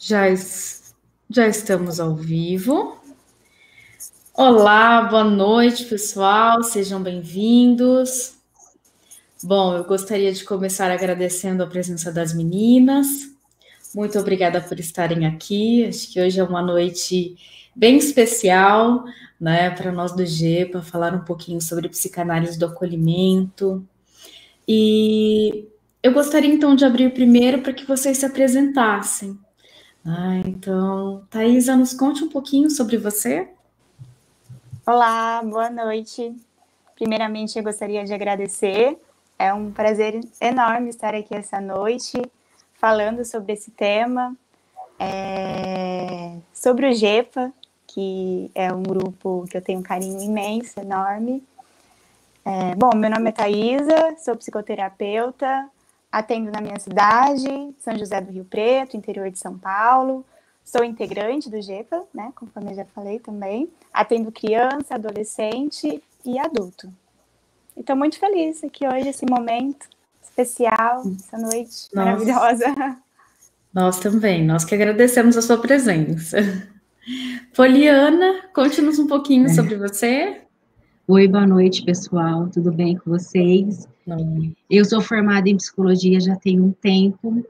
Já, já estamos ao vivo. Olá, boa noite, pessoal. Sejam bem-vindos. Bom, eu gostaria de começar agradecendo a presença das meninas. Muito obrigada por estarem aqui. Acho que hoje é uma noite bem especial, né, para nós do GEPA, falar um pouquinho sobre psicanálise do acolhimento. E eu gostaria então de abrir primeiro para que vocês se apresentassem. Então, Thaisa, nos conte um pouquinho sobre você. Olá, boa noite. Primeiramente, eu gostaria de agradecer. É um prazer enorme estar aqui essa noite, falando sobre esse tema, sobre o GEPA, que é um grupo que eu tenho um carinho imenso, enorme. Bom, meu nome é Thaisa, sou psicoterapeuta, atendo na minha cidade, São José do Rio Preto, interior de São Paulo. Sou integrante do GEPA, né, conforme eu já falei também. Atendo criança, adolescente e adulto. E estou muito feliz aqui hoje, esse momento especial, essa noite maravilhosa. Nós também, nós que agradecemos a sua presença. Poliana, conte-nos um pouquinho sobre você. Oi, boa noite, pessoal. Tudo bem com vocês? Eu sou formada em psicologia já tem um tempo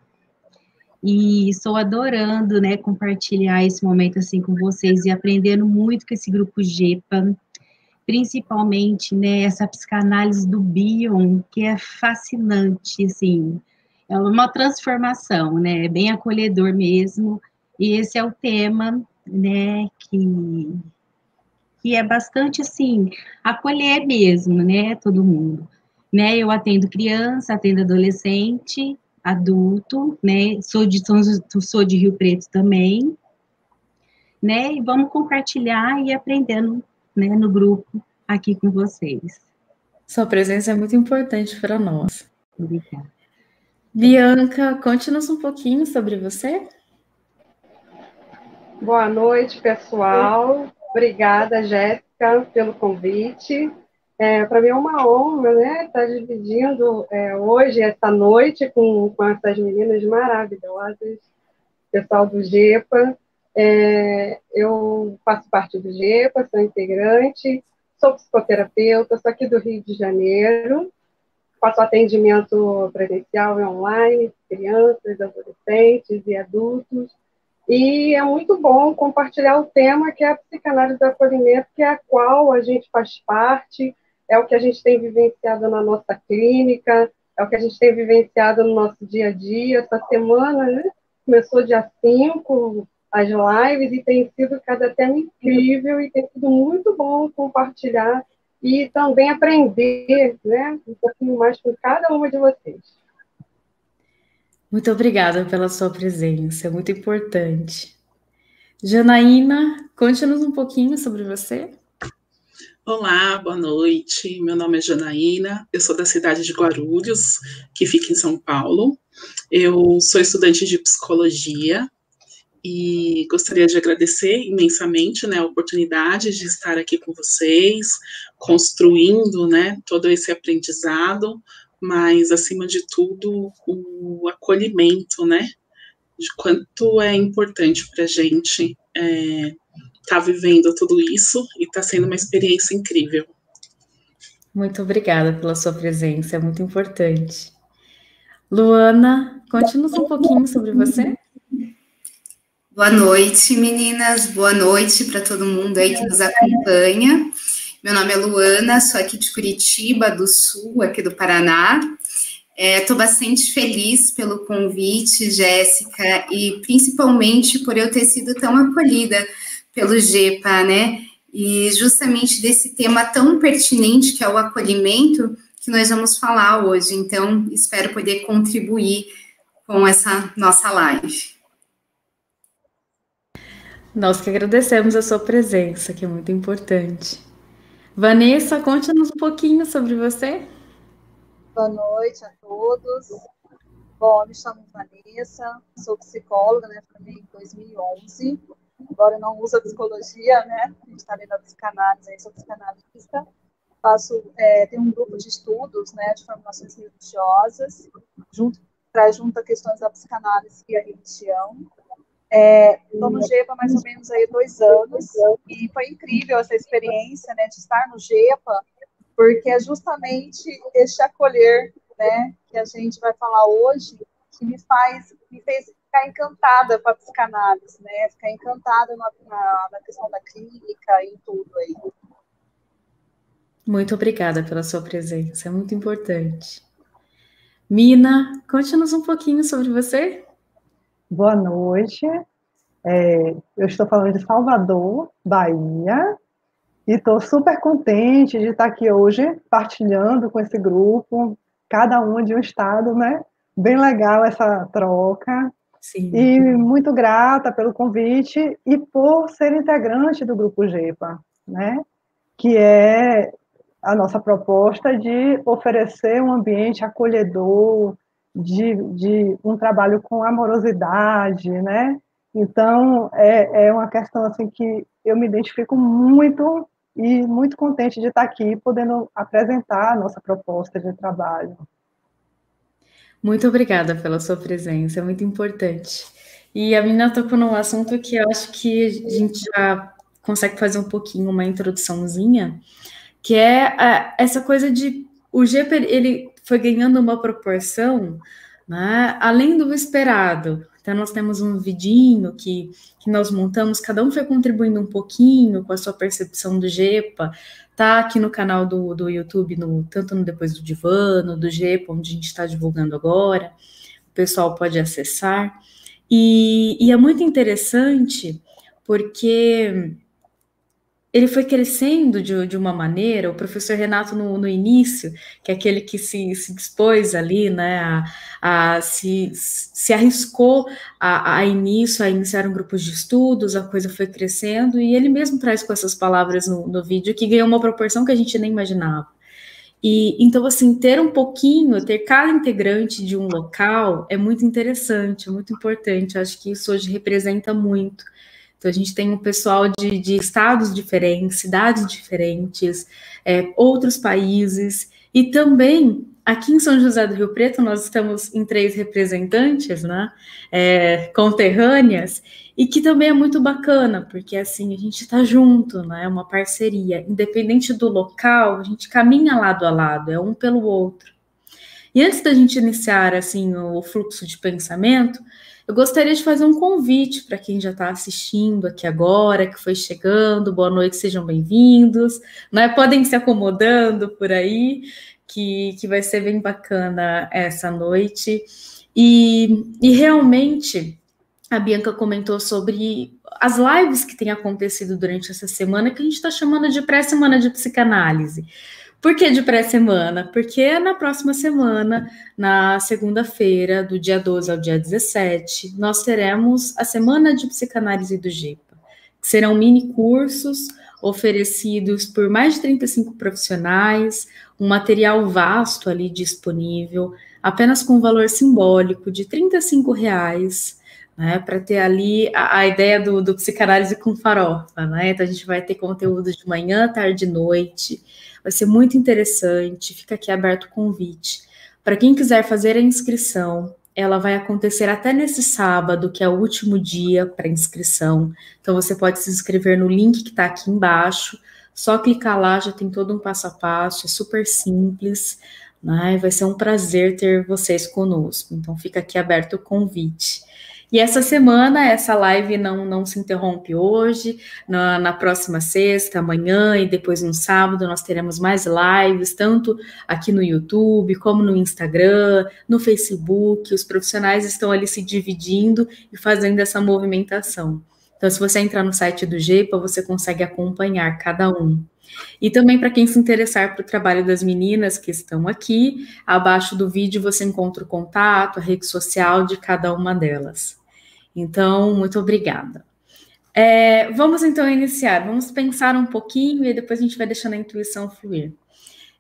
e estou adorando, né, compartilhar esse momento assim com vocês e aprendendo muito com esse grupo GEPA, principalmente, né, essa psicanálise do Bion, que é fascinante, assim, é uma transformação, né, é bem acolhedor mesmo, e esse é o tema, né, que é bastante, assim, acolher mesmo, né, todo mundo. Né, eu atendo criança, atendo adolescente, adulto, né, sou de Rio Preto também, né, e vamos compartilhar e aprendendo, né, no grupo aqui com vocês. Sua presença é muito importante para nós. Obrigada. Bianca, conte-nos um pouquinho sobre você. Boa noite, pessoal. Obrigada, Jéssica, pelo convite. Para mim é uma honra, né, estar dividindo hoje, essa noite, com essas meninas maravilhosas, pessoal do GEPA. Eu faço parte do GEPA, sou integrante, sou psicoterapeuta, sou aqui do Rio de Janeiro, faço atendimento presencial e online, crianças, adolescentes e adultos. E é muito bom compartilhar o tema que é a psicanálise do acolhimento, que é a qual a gente faz parte, é o que a gente tem vivenciado na nossa clínica, é o que a gente tem vivenciado no nosso dia a dia. Essa semana, né, começou dia 5, as lives, e tem sido cada tema incrível, e tem sido muito bom compartilhar e também aprender, né, um pouquinho mais com cada uma de vocês. Muito obrigada pela sua presença, é muito importante. Janaína, conte-nos um pouquinho sobre você. Olá, boa noite. Meu nome é Janaína, eu sou da cidade de Guarulhos, que fica em São Paulo. Eu sou estudante de psicologia e gostaria de agradecer imensamente, né, a oportunidade de estar aqui com vocês, construindo, né, todo esse aprendizado, mas, acima de tudo, o acolhimento, né, de quanto é importante para a gente tá vivendo tudo isso e está sendo uma experiência incrível. Muito obrigada pela sua presença, é muito importante. Luana, conte-nos um pouquinho sobre você. Boa noite, meninas. Boa noite para todo mundo aí que nos acompanha. Meu nome é Luana, sou aqui de Curitiba, do Sul, aqui do Paraná. Estou bastante feliz pelo convite, Jéssica, e principalmente por eu ter sido tão acolhida pelo GEPA, né? E justamente desse tema tão pertinente que é o acolhimento que nós vamos falar hoje. Então, espero poder contribuir com essa nossa live. Nós que agradecemos a sua presença, que é muito importante. Vanessa, conte-nos um pouquinho sobre você. Boa noite a todos. Bom, me chamo Vanessa, sou psicóloga, né? Formei em 2011. Agora eu não uso a psicologia, né? A gente está ali na psicanálise, aí sou psicanalista. Tenho um grupo de estudos, né? De formações religiosas, traz junto a questões da psicanálise e a religião. Estou no GEPA há mais ou menos aí 2 anos, e foi incrível essa experiência, né, de estar no GEPA, porque é justamente este acolher, né, que a gente vai falar hoje, que me fez ficar encantada com a psicanálise, né, ficar encantada na questão da clínica e tudo aí. Muito obrigada pela sua presença, é muito importante. Mina, conte-nos um pouquinho sobre você. Boa noite, eu estou falando de Salvador, Bahia, e estou super contente de estar aqui hoje, partilhando com esse grupo, cada um de um estado, né? Bem legal essa troca. Sim. E muito grata pelo convite e por ser integrante do Grupo GEPA, né? Que é a nossa proposta de oferecer um ambiente acolhedor, de um trabalho com amorosidade, né? Então, é uma questão assim que eu me identifico muito e muito contente de estar aqui, podendo apresentar a nossa proposta de trabalho. Muito obrigada pela sua presença, é muito importante. E a Mina tocou num assunto que eu acho que a gente já consegue fazer um pouquinho uma introduçãozinha, que é essa coisa de o GEPA, ele foi ganhando uma proporção, né, além do esperado. Então, nós temos um vidinho que nós montamos, cada um foi contribuindo um pouquinho com a sua percepção do GEPA, tá aqui no canal do YouTube, tanto no Depois do Divã, no do GEPA, onde a gente está divulgando agora, o pessoal pode acessar, e é muito interessante, porque ele foi crescendo de uma maneira, o professor Renato no início, que é aquele que se dispôs ali, né, se arriscou a iniciar um grupo de estudos, a coisa foi crescendo, e ele mesmo traz com essas palavras no vídeo, que ganhou uma proporção que a gente nem imaginava. E então, assim, ter cada integrante de um local é muito interessante, é muito importante, eu acho que isso hoje representa muito. Então, a gente tem um pessoal de estados diferentes, cidades diferentes, outros países, e também, aqui em São José do Rio Preto, nós estamos em 3 representantes, né, conterrâneas, e que também é muito bacana, porque, assim, a gente está junto, né, é uma parceria, independente do local, a gente caminha lado a lado, é um pelo outro. E antes da gente iniciar, assim, o fluxo de pensamento, eu gostaria de fazer um convite para quem já está assistindo aqui agora, que foi chegando, boa noite, sejam bem-vindos, né? Podem se acomodando por aí, que vai ser bem bacana essa noite. E realmente, a Bianca comentou sobre as lives que têm acontecido durante essa semana, que a gente está chamando de pré-semana de psicanálise. Por que de pré-semana? Porque na próxima semana, na segunda-feira, do dia 12 ao dia 17, nós teremos a Semana de Psicanálise do GEPA, que serão mini cursos oferecidos por mais de 35 profissionais, um material vasto ali disponível, apenas com um valor simbólico de R$ 35, né, para ter ali a ideia do psicanálise com farofa, né? Então a gente vai ter conteúdo de manhã, tarde e noite. Vai ser muito interessante, fica aqui aberto o convite. Para quem quiser fazer a inscrição, ela vai acontecer até nesse sábado, que é o último dia para inscrição. Então, você pode se inscrever no link que está aqui embaixo, só clicar lá, já tem todo um passo a passo, é super simples, né? Vai ser um prazer ter vocês conosco. Então, fica aqui aberto o convite. E essa semana, essa live não se interrompe hoje, na próxima sexta, amanhã e depois no sábado, nós teremos mais lives, tanto aqui no YouTube, como no Instagram, no Facebook, os profissionais estão ali se dividindo e fazendo essa movimentação. Então, se você entrar no site do GEPA, você consegue acompanhar cada um. E também para quem se interessar para o trabalho das meninas que estão aqui, abaixo do vídeo você encontra o contato, a rede social de cada uma delas. Então, muito obrigada. Vamos então iniciar, vamos pensar um pouquinho e depois a gente vai deixando a intuição fluir.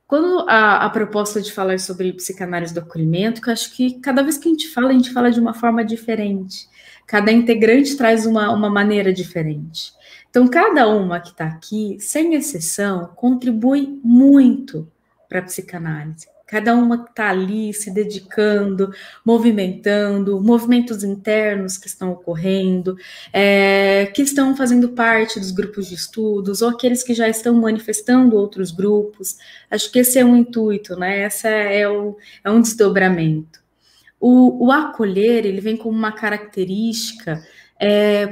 Quando a proposta de falar sobre psicanálise do acolhimento, que eu acho que cada vez que a gente fala de uma forma diferente, cada integrante traz uma maneira diferente. Então, cada uma que está aqui, sem exceção, contribui muito para a psicanálise. cada uma que está ali se dedicando, movimentando, movimentos internos que estão ocorrendo, que estão fazendo parte dos grupos de estudos, ou aqueles que já estão manifestando outros grupos. Acho que esse é um intuito, né? Essa é um desdobramento. O acolher, ele vem como uma característica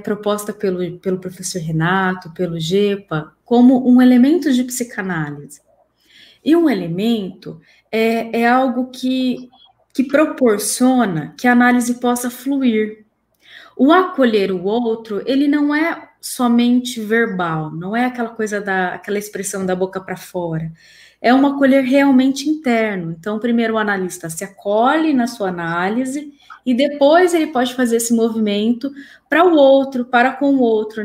proposta pelo professor Renato, pelo GEPA, como um elemento de psicanálise. E um elemento é algo que proporciona que a análise possa fluir. O acolher o outro, ele não é somente verbal, não é aquela coisa aquela expressão da boca para fora. É um acolher realmente interno. Então, primeiro o analista se acolhe na sua análise e depois ele pode fazer esse movimento para o outro, para com o outro,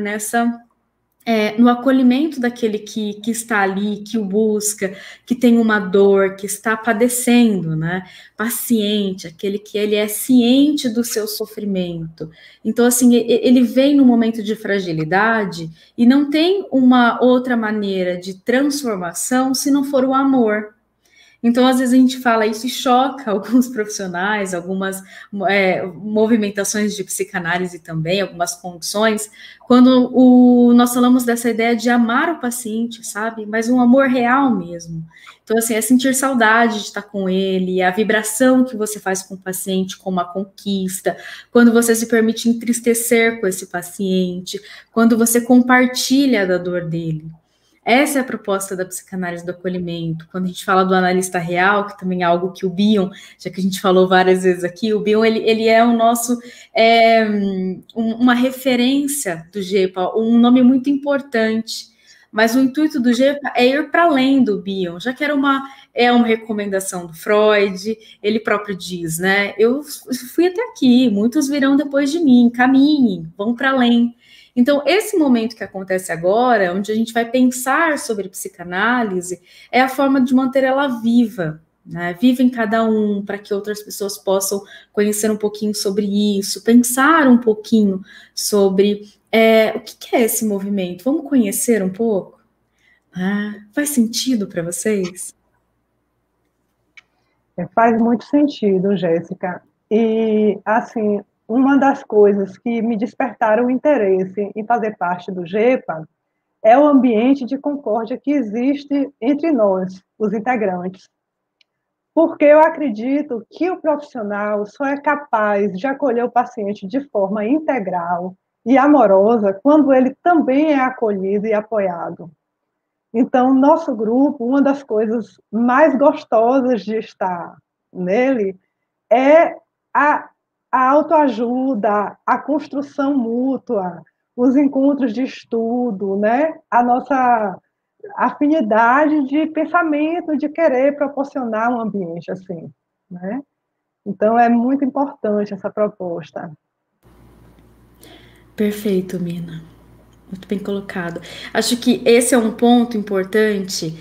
no acolhimento daquele que está ali, que o busca, que tem uma dor, que está padecendo, né? Paciente, aquele que ele é ciente do seu sofrimento. Então, assim, ele vem no momento de fragilidade e não tem uma outra maneira de transformação se não for o amor. Então, às vezes a gente fala isso e choca alguns profissionais, algumas movimentações de psicanálise também, algumas condições, quando nós falamos dessa ideia de amar o paciente, sabe? Mas um amor real mesmo. Então, assim, é sentir saudade de estar com ele, a vibração que você faz com o paciente como uma conquista, quando você se permite entristecer com esse paciente, quando você compartilha da dor dele. Essa é a proposta da psicanálise do acolhimento. Quando a gente fala do analista real, que também é algo que o Bion, já que a gente falou várias vezes aqui, o Bion, ele é o nosso, uma referência do GEPA, um nome muito importante, mas o intuito do GEPA é ir para além do Bion, já que era uma recomendação do Freud, ele próprio diz, né, eu fui até aqui, muitos virão depois de mim, caminhem, vão para além. Então, esse momento que acontece agora, onde a gente vai pensar sobre psicanálise, é a forma de manter ela viva, né? Viva em cada um, para que outras pessoas possam conhecer um pouquinho sobre isso, pensar um pouquinho sobre o que é esse movimento. Vamos conhecer um pouco? Faz sentido para vocês? Faz muito sentido, Jéssica. E, assim, uma das coisas que me despertaram o interesse em fazer parte do GEPA é o ambiente de concórdia que existe entre nós, os integrantes. Porque eu acredito que o profissional só é capaz de acolher o paciente de forma integral e amorosa quando ele também é acolhido e apoiado. Então, nosso grupo, uma das coisas mais gostosas de estar nele é a autoajuda, a construção mútua, os encontros de estudo, né? A nossa afinidade de pensamento, de querer proporcionar um ambiente assim, né? Então, é muito importante essa proposta. Perfeito, Mina. Muito bem colocado. Acho que esse é um ponto importante,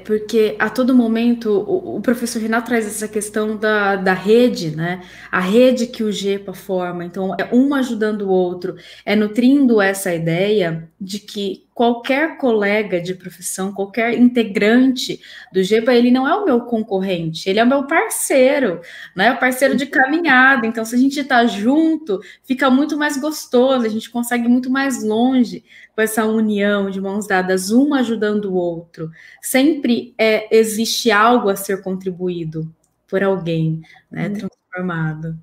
porque a todo momento o professor Renato traz essa questão da rede, né? A rede que o GEPA forma. Então, é um ajudando o outro, nutrindo essa ideia de que qualquer colega de profissão, qualquer integrante do GEPA, ele não é o meu concorrente, ele é o meu parceiro, né? O parceiro de caminhada. Então, se a gente está junto, fica muito mais gostoso, a gente consegue muito mais longe com essa união de mãos dadas, um ajudando o outro. Sempre existe algo a ser contribuído por alguém, né? Transformado.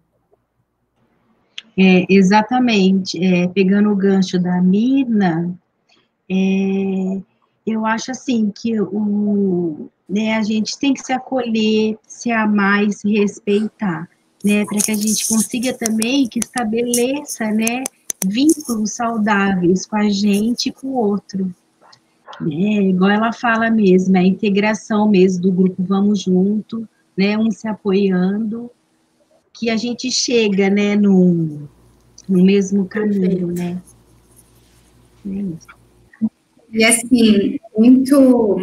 Exatamente. Pegando o gancho da Mina, eu acho assim que a gente tem que se acolher, se amar e se respeitar, né, para que a gente consiga também que estabeleça, né, vínculos saudáveis com a gente e com o outro, né, igual ela fala mesmo, a integração mesmo do grupo Vamos Junto, né, um se apoiando, que a gente chega, né, no mesmo caminho, né. E assim, muito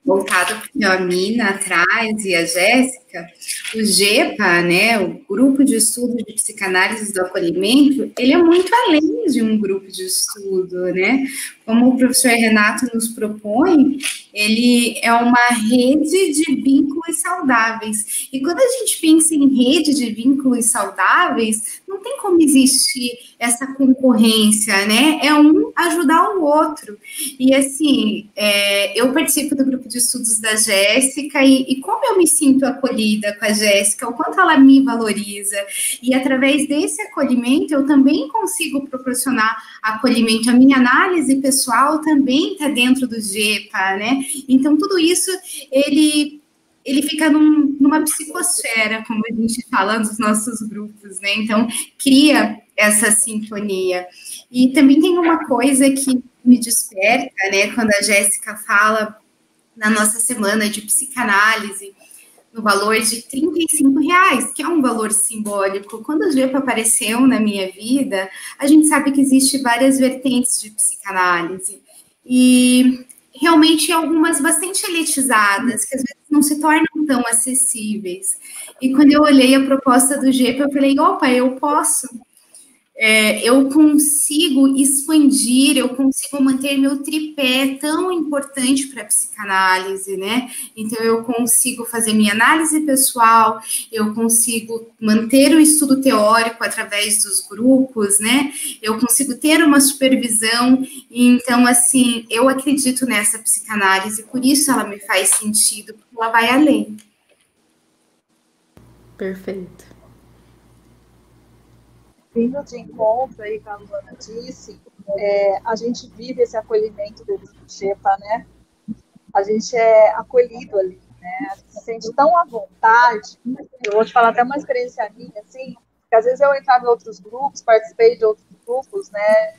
voltado para a Mina atrás e a Jéssica, o GEPA, né, o Grupo de Estudo de Psicanálise do Acolhimento, ele é muito além de um grupo de estudo, né? Como o professor Renato nos propõe, ele é uma rede de vínculos saudáveis. E quando a gente pensa em rede de vínculos saudáveis, não tem como existir essa concorrência, né? É um ajudar o outro. E assim, eu participo do grupo de estudos da Jéssica e como eu me sinto acolhida com a Jéssica, o quanto ela me valoriza. E através desse acolhimento, eu também consigo proporcionar acolhimento. A minha análise pessoal também está dentro do GEPA, né? Então, tudo isso, ele fica numa psicosfera, como a gente fala nos nossos grupos, né? Então, cria essa sintonia. E também tem uma coisa que me desperta, né? Quando a Jéssica fala na nossa semana de psicanálise, no valor de R$35, que é um valor simbólico. Quando o GEPA apareceu na minha vida, a gente sabe que existe várias vertentes de psicanálise. E realmente algumas bastante elitizadas, que às vezes não se tornam tão acessíveis. E quando eu olhei a proposta do GEPA, eu falei, opa, eu posso. Eu consigo expandir, eu consigo manter meu tripé tão importante para a psicanálise, né? Então, eu consigo fazer minha análise pessoal, eu consigo manter o estudo teórico através dos grupos, né? Eu consigo ter uma supervisão. Então, assim, eu acredito nessa psicanálise, por isso ela me faz sentido, porque ela vai além. Perfeito. Vindo de encontro aí, como a Luana disse, a gente vive esse acolhimento do GEPA, né? A gente é acolhido ali, né? A gente se sente tão à vontade. Eu vou te falar até uma experiência minha, assim, que às vezes eu entrava em outros grupos, participei de outros grupos, né?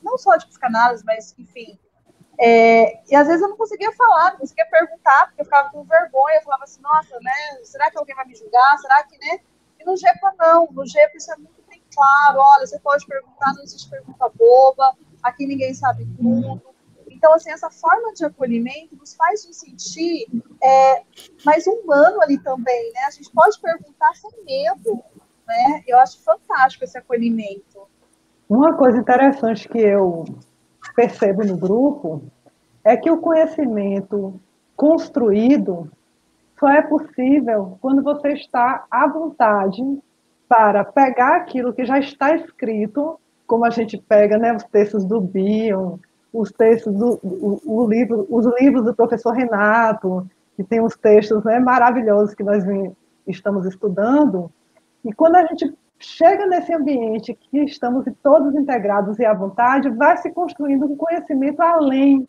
Não só de psicanálise, mas, enfim. E às vezes eu não conseguia falar, não conseguia perguntar, porque eu ficava com vergonha, eu falava assim, nossa, né? Será que alguém vai me julgar? Será que, né? E no GEPA, não. No GEPA, isso é muito claro, olha, você pode perguntar, não existe pergunta boba, aqui ninguém sabe tudo. Então, assim, essa forma de acolhimento nos faz nos sentir mais humano ali também, né? A gente pode perguntar sem medo, né? Eu acho fantástico esse acolhimento. Uma coisa interessante que eu percebo no grupo é que o conhecimento construído só é possível quando você está à vontade para pegar aquilo que já está escrito, como a gente pega, né, os textos do Bion, os textos os livros do professor Renato, que tem uns textos, né, maravilhosos que nós estamos estudando, e quando a gente chega nesse ambiente que estamos todos integrados e à vontade, vai se construindo um conhecimento além,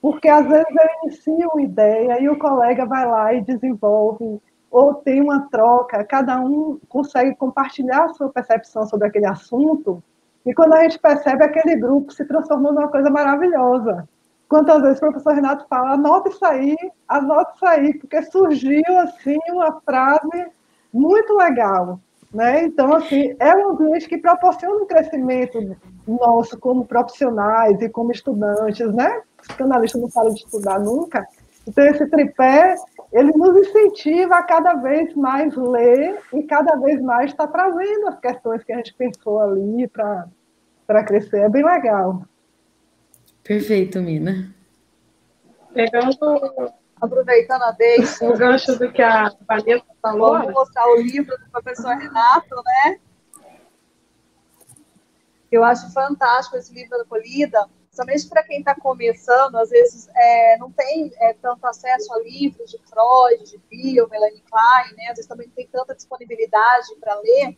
porque às vezes eu inicio uma ideia e o colega vai lá e desenvolve, ou tem uma troca, cada um consegue compartilhar a sua percepção sobre aquele assunto, e quando a gente percebe, aquele grupo se transformou numa coisa maravilhosa. Quantas vezes o professor Renato fala, anota isso aí, porque surgiu, assim, uma frase muito legal, né? Então, assim, é um ambiente que proporciona um crescimento nosso como profissionais e como estudantes, né? O psicanalista não para de estudar nunca. Então, esse tripé, ele nos incentiva a cada vez mais ler e cada vez mais estar trazendo as questões que a gente pensou ali para crescer. É bem legal. Perfeito, Mina. Aproveitando a deixa, O gancho do que a Vanessa falou. Vou mostrar o livro do professor Renato, né? Eu acho fantástico esse livro da Acolhida, somente para quem está começando, às vezes não tem tanto acesso a livros de Freud, de Bion, Melanie Klein, né? Às vezes também não tem tanta disponibilidade para ler.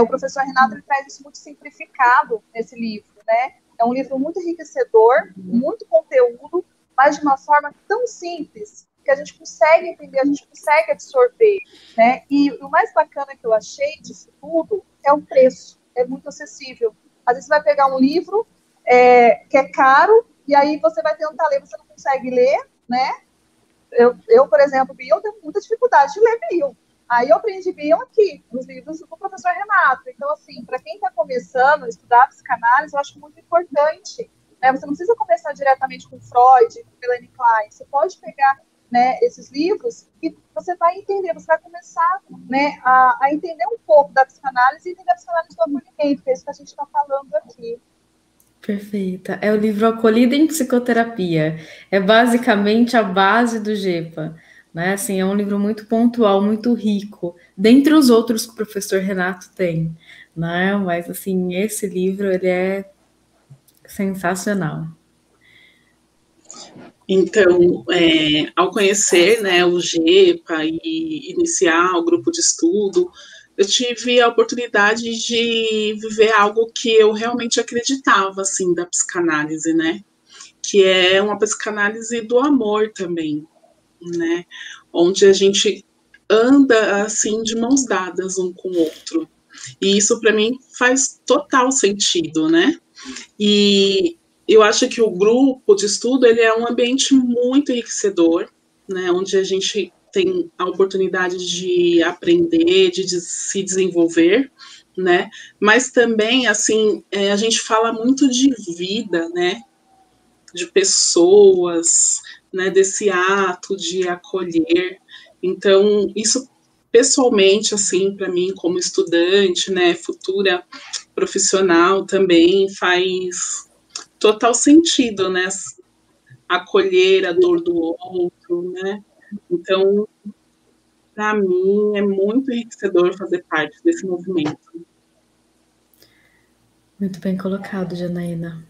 O professor Renato ele traz isso muito simplificado nesse livro, né? É um livro muito enriquecedor, muito conteúdo, mas de uma forma tão simples que a gente consegue entender, a gente consegue absorver, né? E o mais bacana que eu achei disso tudo é o preço, é muito acessível. Às vezes você vai pegar um livro que é caro, e aí você vai tentar ler, você não consegue ler, né? Eu por exemplo, Bion, tenho muita dificuldade de ler Bion. Aí eu aprendi Bion aqui, nos livros do professor Renato. Então, assim, para quem está começando a estudar psicanálise, eu acho muito importante. Né? Você não precisa começar diretamente com Freud, com Melanie Klein. Você pode pegar né, esses livros, e você vai entender, você vai começar, né, a entender um pouco da psicanálise e entender a psicanálise do acolhimento, que é isso que a gente está falando aqui. Perfeita. É o livro Acolhida em Psicoterapia. É basicamente a base do GEPA, né? Assim, é um livro muito pontual, muito rico, dentre os outros que o professor Renato tem, né? Mas, assim, esse livro, ele é sensacional. Então, ao conhecer, né, o GEPA e iniciar o grupo de estudo, eu tive a oportunidade de viver algo que eu realmente acreditava, assim, da psicanálise, né? Que é uma psicanálise do amor também, né? Onde a gente anda, assim, de mãos dadas um com o outro. E isso, para mim, faz total sentido, né? E eu acho que o grupo de estudo ele é um ambiente muito enriquecedor, né, onde a gente tem a oportunidade de aprender, de se desenvolver, né, mas também, assim, a gente fala muito de vida, né, de pessoas, né, desse ato de acolher. Então, isso pessoalmente, assim, para mim, como estudante, né, futura profissional, também faz total sentido, né? Acolher a dor do outro, né? Então, para mim, é muito enriquecedor fazer parte desse movimento. Muito bem colocado, Janaína.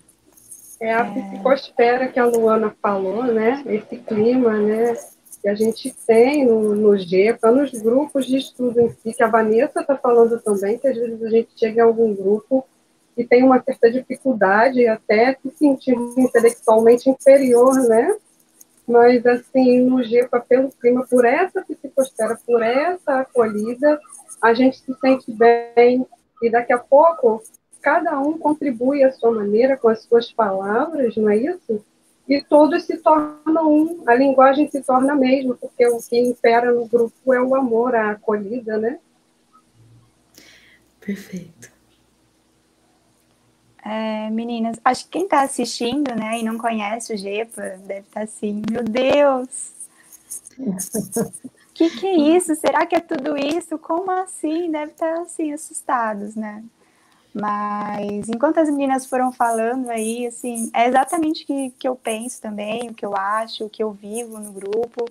É a psicosfera que a Luana falou, né? Esse clima, né? Que a gente tem no GEPA, nos grupos de estudo em si, que a Vanessa está falando também, que às vezes a gente chega em algum grupo e tem uma certa dificuldade até se sentir intelectualmente inferior, né? Mas, assim, no GEPA, pelo clima, por essa psicosfera, por essa acolhida, a gente se sente bem e daqui a pouco cada um contribui à sua maneira, com as suas palavras, não é isso? E todos se tornam um, a linguagem se torna a mesma, porque o que impera no grupo é o amor, a acolhida, né? Perfeito. Meninas, acho que quem está assistindo, né, e não conhece o GEPA, deve estar assim, meu Deus, que é isso? Será que é tudo isso? Como assim? Deve estar, assim, assustados, né? Mas, enquanto as meninas foram falando aí, assim, é exatamente o que eu penso também, o que eu acho, o que eu vivo no grupo.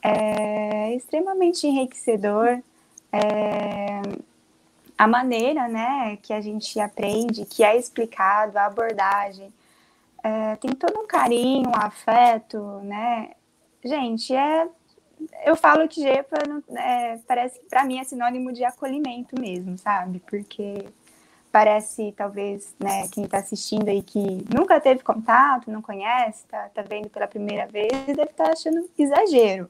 É extremamente enriquecedor. A maneira, né, que a gente aprende, que é explicado, a abordagem, tem todo um carinho, um afeto, né? Gente, eu falo que GEPA parece que para mim é sinônimo de acolhimento mesmo, sabe? Porque parece, talvez, né, quem está assistindo aí que nunca teve contato, não conhece, tá vendo pela primeira vez, deve estar achando exagero.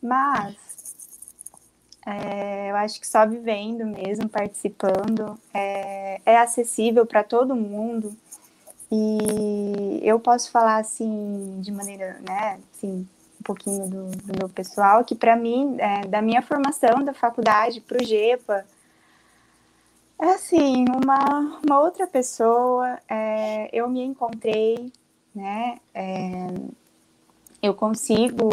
Mas eu acho que só vivendo mesmo, participando, é acessível para todo mundo. E eu posso falar, assim, de maneira, né, assim, um pouquinho do meu pessoal, que para mim, da minha formação da faculdade para o GEPA, é assim, uma outra pessoa, eu me encontrei, né, eu consigo,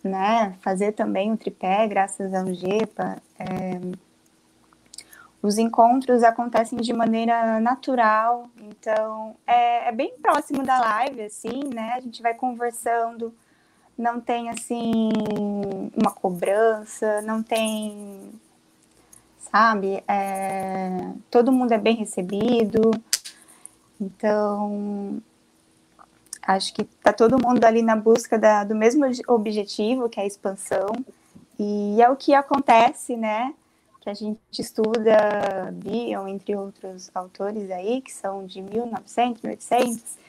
né, fazer também o tripé graças ao GEPA. Os encontros acontecem de maneira natural, então é bem próximo da live, assim, né, a gente vai conversando, não tem, assim, uma cobrança, não tem, sabe, todo mundo é bem recebido, então acho que tá todo mundo ali na busca do mesmo objetivo, que é a expansão, e é o que acontece, né, que a gente estuda Bion, entre outros autores aí, que são de 1900, 1800,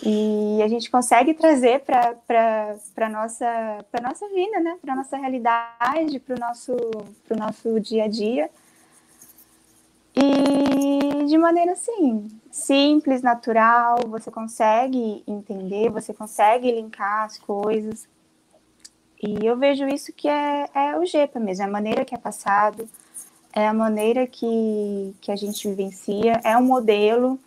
e a gente consegue trazer para nossa vida, né, para nossa realidade, para o nosso dia a dia, e de maneira, assim, simples, natural, você consegue entender, você consegue linkar as coisas. E eu vejo isso que é o GEPA mesmo, é a maneira que é passado, é a maneira que a gente vivencia, é um modelo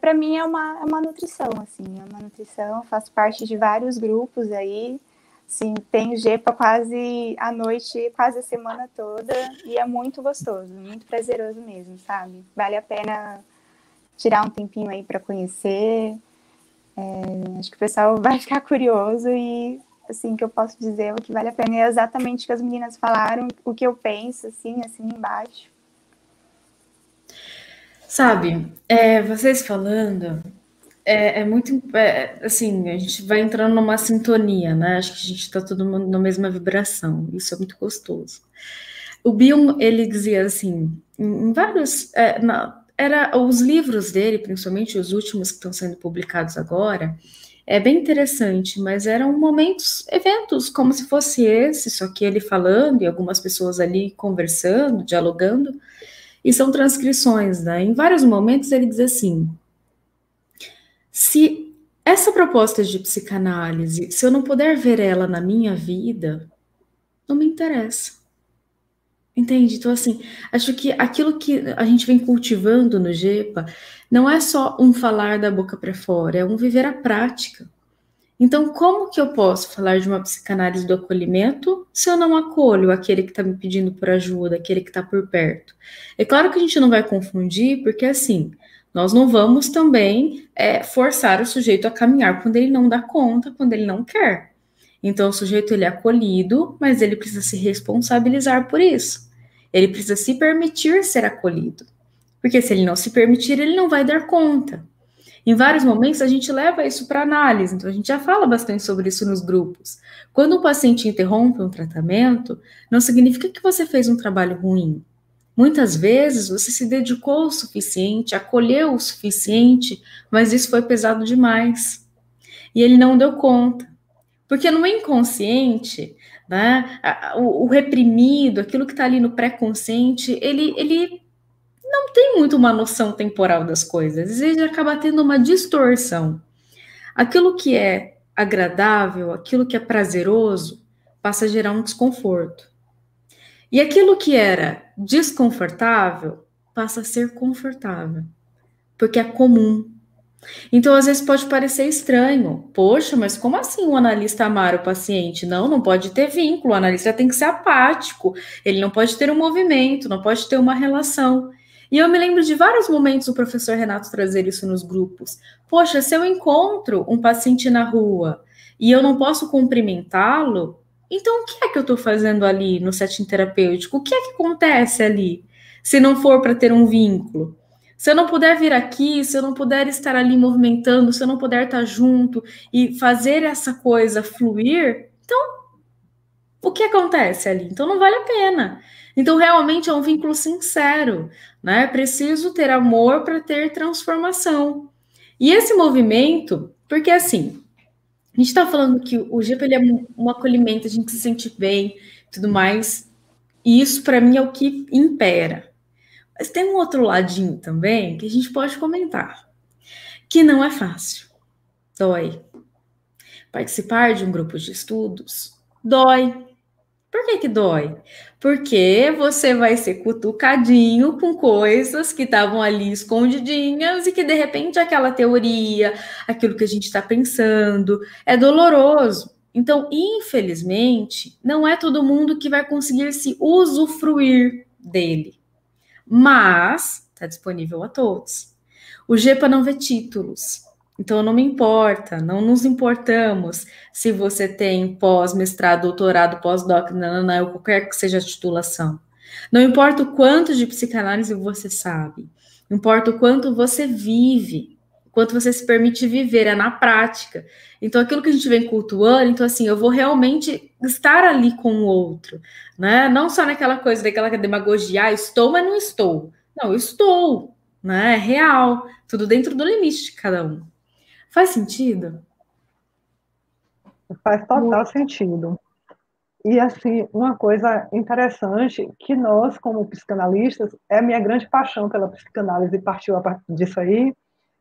Para mim é uma nutrição, assim, é uma nutrição, faço parte de vários grupos aí, assim, tenho Gepa quase à noite, quase a semana toda, e é muito gostoso, muito prazeroso mesmo, sabe? Vale a pena tirar um tempinho aí para conhecer, acho que o pessoal vai ficar curioso e, assim, o que eu posso dizer, o que vale a pena é exatamente o que as meninas falaram, o que eu penso, assim embaixo. Sabe, vocês falando, muito, assim, a gente vai entrando numa sintonia, né? Acho que a gente está todo mundo na mesma vibração, isso é muito gostoso. O Bion, ele dizia assim, em vários, os livros dele, principalmente os últimos que estão sendo publicados agora, é bem interessante, mas eram momentos, eventos, como se fosse esse, só que ele falando e algumas pessoas ali conversando, dialogando, e são transcrições, né? Em vários momentos ele diz assim, se essa proposta de psicanálise, se eu não puder ver ela na minha vida, não me interessa. Entende? Então, assim, acho que aquilo que a gente vem cultivando no Gepa não é só um falar da boca para fora, é um viver a prática. Então, como que eu posso falar de uma psicanálise do acolhimento se eu não acolho aquele que está me pedindo por ajuda, aquele que está por perto? É claro que a gente não vai confundir, porque assim, nós não vamos também forçar o sujeito a caminhar quando ele não dá conta, quando ele não quer. Então, o sujeito ele é acolhido, mas ele precisa se responsabilizar por isso. Ele precisa se permitir ser acolhido. Porque se ele não se permitir, ele não vai dar conta. Em vários momentos, a gente leva isso para análise, então a gente já fala bastante sobre isso nos grupos. Quando um paciente interrompe um tratamento, não significa que você fez um trabalho ruim. Muitas vezes, você se dedicou o suficiente, acolheu o suficiente, mas isso foi pesado demais. E ele não deu conta. Porque no inconsciente, né, o reprimido, aquilo que está ali no pré-consciente, ele não tem muito uma noção temporal das coisas. Às vezes ele acaba tendo uma distorção. Aquilo que é agradável, aquilo que é prazeroso, passa a gerar um desconforto. E aquilo que era desconfortável, passa a ser confortável. Porque é comum. Então, às vezes pode parecer estranho. Poxa, mas como assim o analista amar o paciente? Não, não pode ter vínculo. O analista tem que ser apático. Ele não pode ter um movimento, não pode ter uma relação. E eu me lembro de vários momentos o professor Renato trazer isso nos grupos. Poxa, se eu encontro um paciente na rua e eu não posso cumprimentá-lo, então o que é que eu estou fazendo ali no setting terapêutico? O que é que acontece ali? Se não for para ter um vínculo? Se eu não puder vir aqui, se eu não puder estar ali movimentando, se eu não puder estar junto e fazer essa coisa fluir, então o que acontece ali? Então não vale a pena. Então realmente é um vínculo sincero, né? Preciso ter amor para ter transformação. E esse movimento, porque assim, a gente está falando que o Gepa ele é um acolhimento, a gente se sente bem, tudo mais, e isso para mim é o que impera. Mas tem um outro ladinho também que a gente pode comentar, que não é fácil. Dói. Participar de um grupo de estudos dói. Por que dói? Porque você vai ser cutucadinho com coisas que estavam ali escondidinhas e que, de repente, aquela teoria, aquilo que a gente está pensando, é doloroso. Então, infelizmente, não é todo mundo que vai conseguir se usufruir dele. Mas está disponível a todos. O Gepa não vê títulos, então não me importa, não nos importamos se você tem pós-mestrado, doutorado, pós-doc, ou qualquer que seja a titulação. Não importa o quanto de psicanálise você sabe, importa o quanto você vive, o quanto você se permite viver, é na prática. Então, aquilo que a gente vem cultuando, então assim, eu vou realmente estar ali com o outro, né? Não só naquela coisa, daquela demagogia, estou, mas não estou. Não, eu estou, né? É real, tudo dentro do limite de cada um. Faz sentido? Faz total sentido. E, assim, uma coisa interessante, que nós, como psicanalistas, é a minha grande paixão pela psicanálise, partiu a partir disso aí,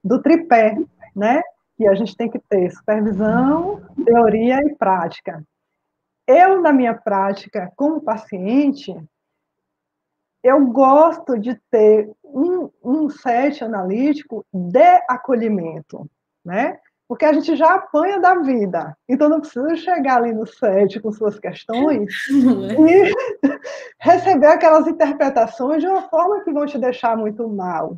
do tripé, né? Que a gente tem que ter supervisão, teoria e prática. Eu, na minha prática, como paciente, eu gosto de ter um set analítico de acolhimento, né? Porque a gente já apanha da vida, então não precisa chegar ali no set com suas questões e receber aquelas interpretações de uma forma que vão te deixar muito mal.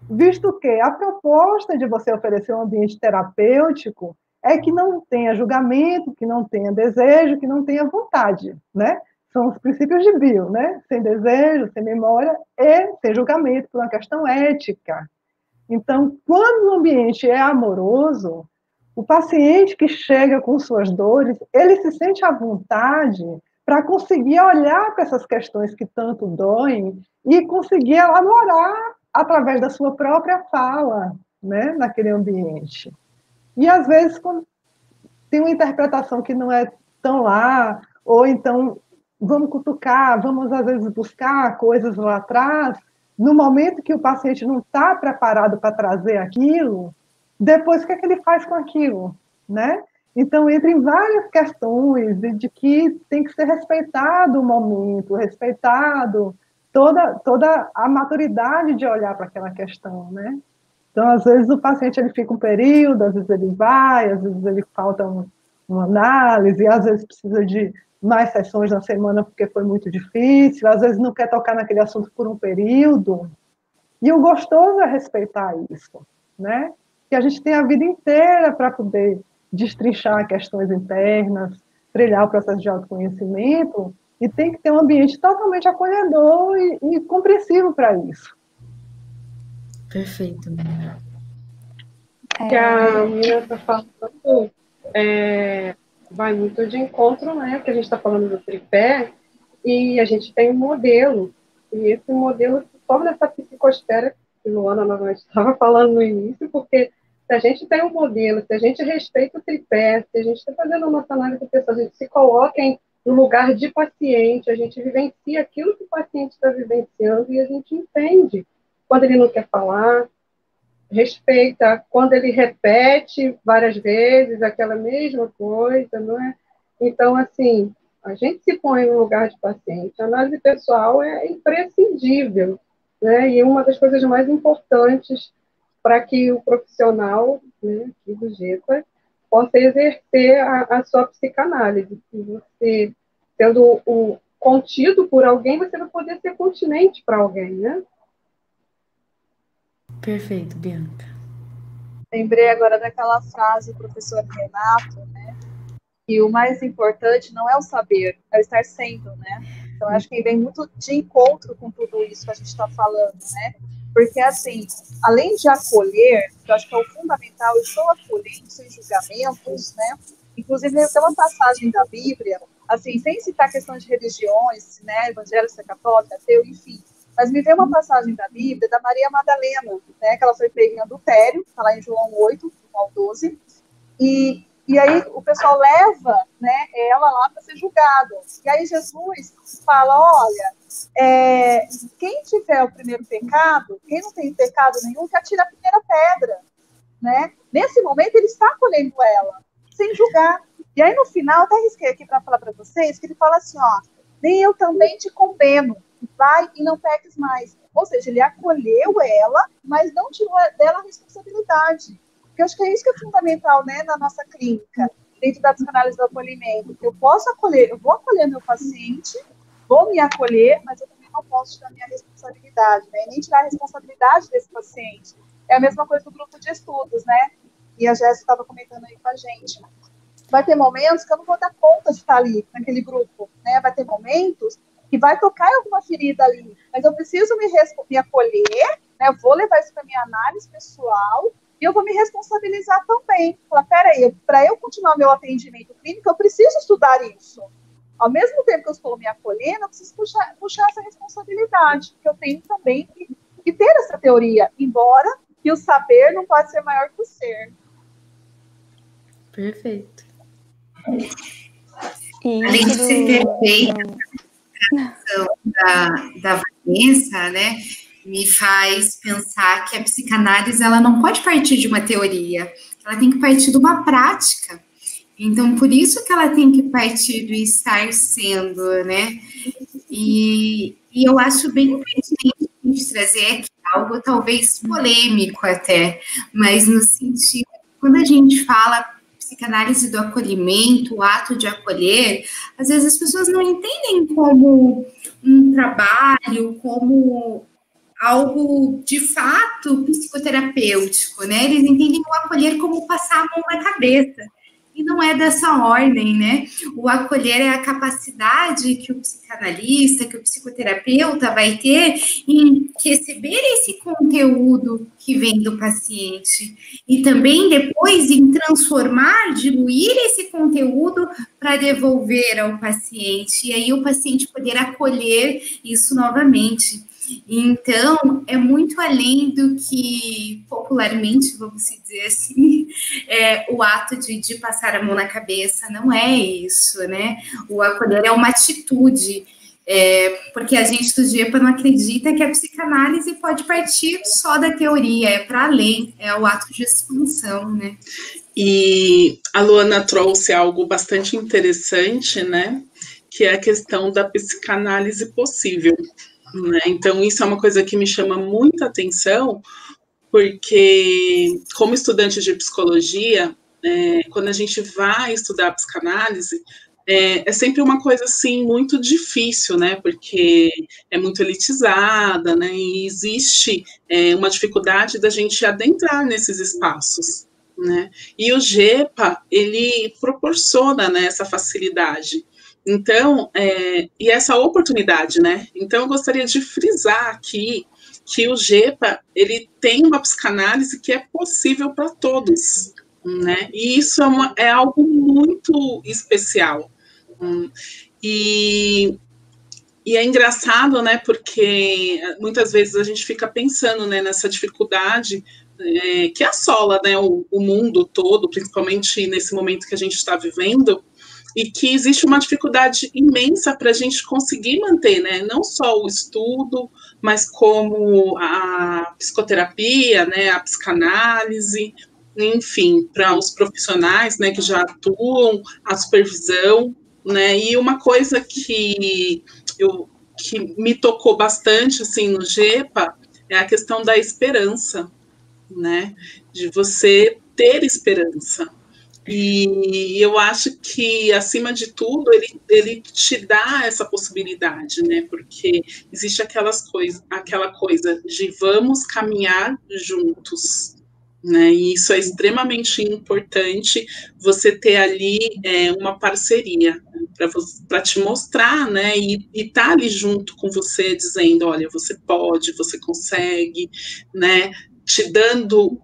Visto que a proposta de você oferecer um ambiente terapêutico é que não tenha julgamento, que não tenha desejo, que não tenha vontade, né? São os princípios de Bill, né? Sem desejo, sem memória e sem julgamento, por uma questão ética. Então, quando o ambiente é amoroso, o paciente que chega com suas dores, ele se sente à vontade para conseguir olhar para essas questões que tanto doem e conseguir elaborar através da sua própria fala, né, naquele ambiente. E, às vezes, quando tem uma interpretação que não é tão lá, ou então vamos cutucar, vamos, às vezes, buscar coisas lá atrás, no momento que o paciente não está preparado para trazer aquilo, depois o que é que ele faz com aquilo, né? Então, entra em várias questões de que tem que ser respeitado o momento, respeitado toda a maturidade de olhar para aquela questão, né? Então, às vezes, o paciente ele fica um período, às vezes ele vai, às vezes ele falta uma análise, às vezes precisa de mais sessões na semana porque foi muito difícil, às vezes não quer tocar naquele assunto por um período. E o gostoso é respeitar isso, né? Que a gente tem a vida inteira para poder destrinchar questões internas, trilhar o processo de autoconhecimento, e tem que ter um ambiente totalmente acolhedor e compreensivo para isso. Perfeito, Mina. Que a Mina está falando vai muito de encontro, né? Que a gente está falando do tripé, e a gente tem um modelo, e esse modelo se torna essa psicosfera que Luana novamente estava falando no início, porque se a gente tem um modelo, se a gente respeita o tripé, se a gente está fazendo a nossa análise pessoal, a gente se coloca no lugar de paciente, a gente vivencia aquilo que o paciente está vivenciando e a gente entende quando ele não quer falar, respeita quando ele repete várias vezes aquela mesma coisa, não é? Então, assim, a gente se põe no lugar de paciente. A análise pessoal é imprescindível, né? E uma das coisas mais importantes para que o profissional, né, aqui do GEPA possa exercer a sua psicanálise. Se você, sendo contido por alguém, você vai poder ser continente para alguém, né? Perfeito, Bianca. Lembrei agora daquela frase do professor Renato, né? Que o mais importante não é o saber, é o estar sendo, né? Então, acho que vem muito de encontro com tudo isso que a gente está falando, né? Porque, assim, além de acolher, que eu acho que é o fundamental, eu estou acolhendo sem julgamentos, né? Inclusive, tem uma passagem da Bíblia, assim, sem citar questões de religiões, né? Evangélica, católica, ateu, enfim. Mas me veio uma passagem da Bíblia da Maria Madalena, né? Que ela foi pega em adultério, está lá em João 8, 1 ao 12. E aí o pessoal leva, né, ela lá para ser julgada. E aí Jesus fala, olha, quem tiver o primeiro pecado, quem não tem pecado nenhum, que atira a primeira pedra. Né? Nesse momento ele está acolhendo ela, sem julgar. E aí no final, até risquei aqui para falar para vocês, que ele fala assim, ó, nem eu também te condeno, vai e não peques mais. Ou seja, ele acolheu ela, mas não tirou dela a responsabilidade. Porque eu acho que é isso que é fundamental, né, na nossa clínica, dentro da psicanálise do acolhimento. Que eu posso acolher, eu vou acolher meu paciente, vou me acolher, mas eu também não posso tirar minha responsabilidade, né, nem tirar a responsabilidade desse paciente. É a mesma coisa do grupo de estudos, né, e a Jéssica estava comentando aí com a gente. Vai ter momentos que eu não vou dar conta de estar ali, naquele grupo, né, vai ter momentos que vai tocar em alguma ferida ali, mas eu preciso me acolher, né, eu vou levar isso para minha análise pessoal, e eu vou me responsabilizar também. Falar, peraí, para eu continuar meu atendimento clínico, eu preciso estudar isso. Ao mesmo tempo que eu estou me acolhendo, eu preciso puxar essa responsabilidade, porque eu tenho também que ter essa teoria, embora que o saber não pode ser maior que o ser. Perfeito. Além de ser perfeita, da Vanessa, né? Me faz pensar que a psicanálise ela não pode partir de uma teoria, ela tem que partir de uma prática. Então, por isso que ela tem que partir do estar sendo, né? E E eu acho bem pertinente a gente trazer aqui algo talvez polêmico até, mas no sentido, quando a gente fala psicanálise do acolhimento, o ato de acolher, às vezes as pessoas não entendem como um trabalho, como algo de fato psicoterapêutico, né? Eles entendem o acolher como passar a mão na cabeça. E não é dessa ordem, né? O acolher é a capacidade que o psicanalista, que o psicoterapeuta vai ter em receber esse conteúdo que vem do paciente. E também depois em transformar, diluir esse conteúdo para devolver ao paciente. E aí o paciente poder acolher isso novamente. Então, é muito além do que, popularmente, vamos dizer assim, o ato de passar a mão na cabeça, não é isso, né? O acolher é uma atitude, porque a gente do GEPA não acredita que a psicanálise pode partir só da teoria, é para além, é o ato de expansão, né? E a Luana trouxe algo bastante interessante, né? Que é a questão da psicanálise possível. Né? Então, isso é uma coisa que me chama muita atenção, porque, como estudante de psicologia, quando a gente vai estudar psicanálise, é sempre uma coisa, assim, muito difícil, né? Porque é muito elitizada, né? E existe uma dificuldade da gente adentrar nesses espaços, né? E o GEPA, ele proporciona, né, essa facilidade. Então, e essa oportunidade, né? Então, eu gostaria de frisar aqui que o GEPA, ele tem uma psicanálise que é possível para todos, né? E isso é algo muito especial. E é engraçado, né? Porque muitas vezes a gente fica pensando, né, nessa dificuldade que assola, né, o mundo todo, principalmente nesse momento que a gente está vivendo, e que existe uma dificuldade imensa para a gente conseguir manter, né, não só o estudo, mas como a psicoterapia, né, a psicanálise, enfim, para os profissionais, né, que já atuam, a supervisão, né, e uma coisa que me tocou bastante, assim, no GEPA, é a questão da esperança, né, de você ter esperança. E eu acho que, acima de tudo, ele te dá essa possibilidade, né? Porque existe aquela coisa de vamos caminhar juntos, né? E isso é extremamente importante, você ter ali uma parceria para te mostrar, né? E estar ali junto com você, dizendo, olha, você pode, você consegue, né? Te dando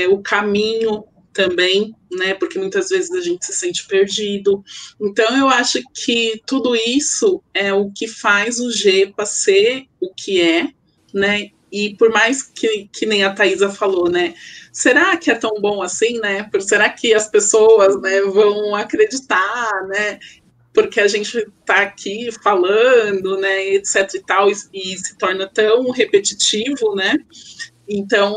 o caminho também, né, porque muitas vezes a gente se sente perdido. Então, eu acho que tudo isso é o que faz o GEPA ser o que é, né, e por mais que nem a Thaisa falou, né, será que é tão bom assim, né, será que as pessoas, né, vão acreditar, né, porque a gente está aqui falando, né, etc e tal, e se torna tão repetitivo, né, então,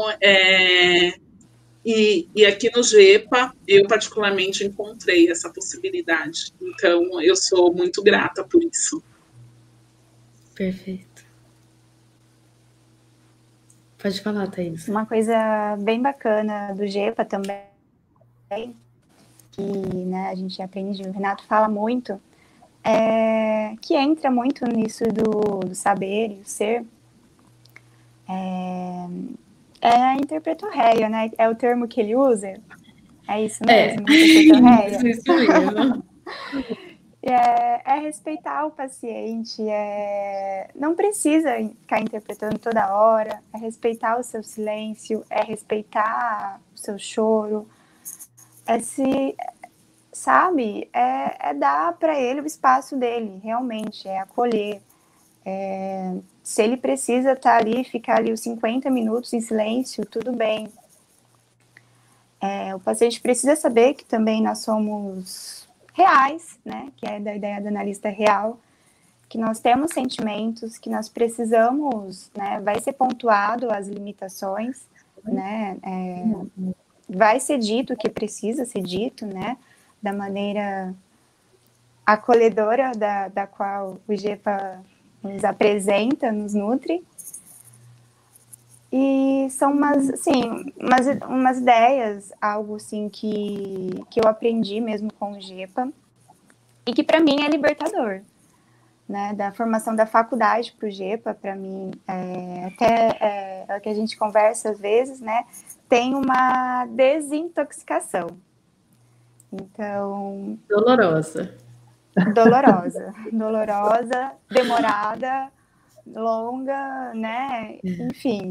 E aqui no GEPA, eu particularmente encontrei essa possibilidade. Então, eu sou muito grata por isso. Perfeito. Pode falar, Thaís. Uma coisa bem bacana do GEPA também, que, né, a gente aprende, o Renato fala muito, que entra muito nisso do saber e o ser, é a interpretorreia, né? É o termo que ele usa? É isso mesmo? Interpretorreia? Isso mesmo. É respeitar o paciente, não precisa ficar interpretando toda hora, é respeitar o seu silêncio, é respeitar o seu choro, sabe? É dar para ele o espaço dele, realmente, é acolher. Se ele precisa estar ali, ficar ali os 50 minutos em silêncio, tudo bem. O paciente precisa saber que também nós somos reais, né? Que é da ideia do analista real, que nós temos sentimentos, que nós precisamos, né? Vai ser pontuado as limitações, né? Vai ser dito o que precisa ser dito, né? Da maneira acolhedora da qual o GEPA nos apresenta, nos nutre. E são umas ideias, algo assim que eu aprendi mesmo com o GEPA e que para mim é libertador, né? Da formação da faculdade para o GEPA, para mim, é o que a gente conversa às vezes, né? Tem uma desintoxicação. Então... Dolorosa, demorada, longa, né? Enfim...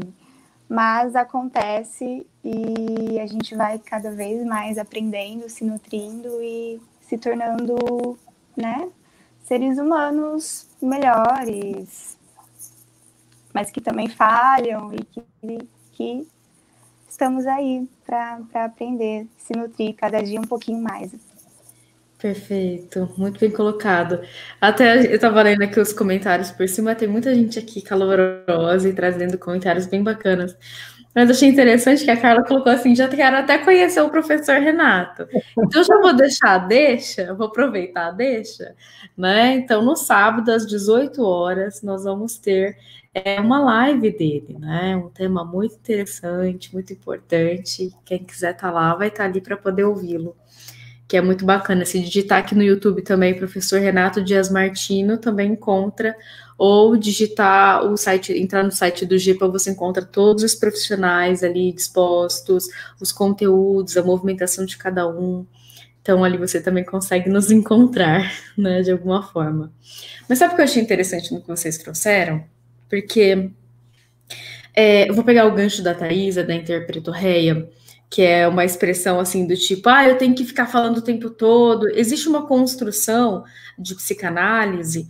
Mas acontece e a gente vai cada vez mais aprendendo, se nutrindo e se tornando, né, seres humanos melhores, mas que também falham e que estamos aí para aprender, se nutrir cada dia um pouquinho mais. Perfeito, muito bem colocado. Até eu estava lendo aqui os comentários por cima, tem muita gente aqui calorosa e trazendo comentários bem bacanas. Mas eu achei interessante que a Carla colocou assim, já quero até conhecer o professor Renato. Então, já vou vou aproveitar a deixa, né? Então, no sábado, às 18 horas, nós vamos ter uma live dele, né? Um tema muito interessante, muito importante. Quem quiser estar lá, vai estar ali para poder ouvi-lo, que é muito bacana. Se digitar aqui no YouTube também, professor Renato Dias Martino, também encontra, ou digitar o site, entrar no site do GEPA, você encontra todos os profissionais ali dispostos, os conteúdos, a movimentação de cada um. Então, ali você também consegue nos encontrar, né, de alguma forma. Mas sabe o que eu achei interessante no que vocês trouxeram? Porque eu vou pegar o gancho da Thaisa, da interpretorreia, que é uma expressão assim do tipo, eu tenho que ficar falando o tempo todo. Existe uma construção de psicanálise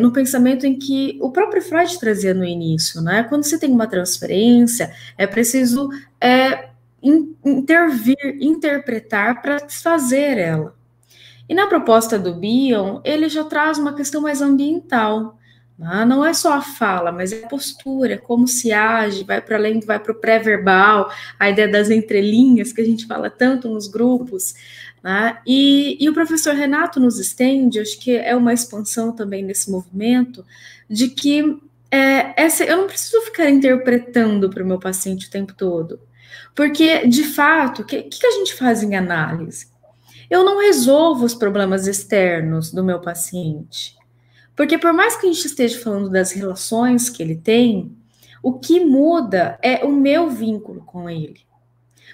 no pensamento em que o próprio Freud trazia no início, né? Quando você tem uma transferência, é preciso intervir, interpretar para desfazer ela. E na proposta do Bion, ele já traz uma questão mais ambiental. Não é só a fala, mas é a postura, como se age, vai para além, vai para o pré-verbal, a ideia das entrelinhas que a gente fala tanto nos grupos, né? E o professor Renato nos estende, acho que é uma expansão também nesse movimento, de que eu não preciso ficar interpretando para o meu paciente o tempo todo, porque, de fato, o que a gente faz em análise? Eu não resolvo os problemas externos do meu paciente. Porque por mais que a gente esteja falando das relações que ele tem, o que muda é o meu vínculo com ele.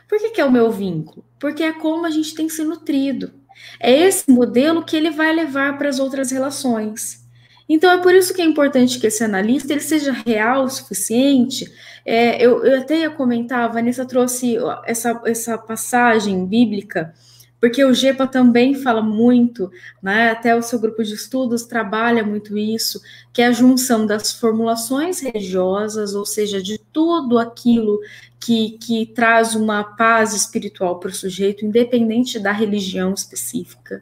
Por que é o meu vínculo? Porque é como a gente tem se nutrido. É esse modelo que ele vai levar para as outras relações. Então é por isso que é importante que esse analista ele seja real o suficiente. Eu até ia comentar, a Vanessa trouxe essa passagem bíblica, porque o GEPA também fala muito, né, até o seu grupo de estudos trabalha muito isso, que é a junção das formulações religiosas, ou seja, de tudo aquilo que traz uma paz espiritual para o sujeito, independente da religião específica.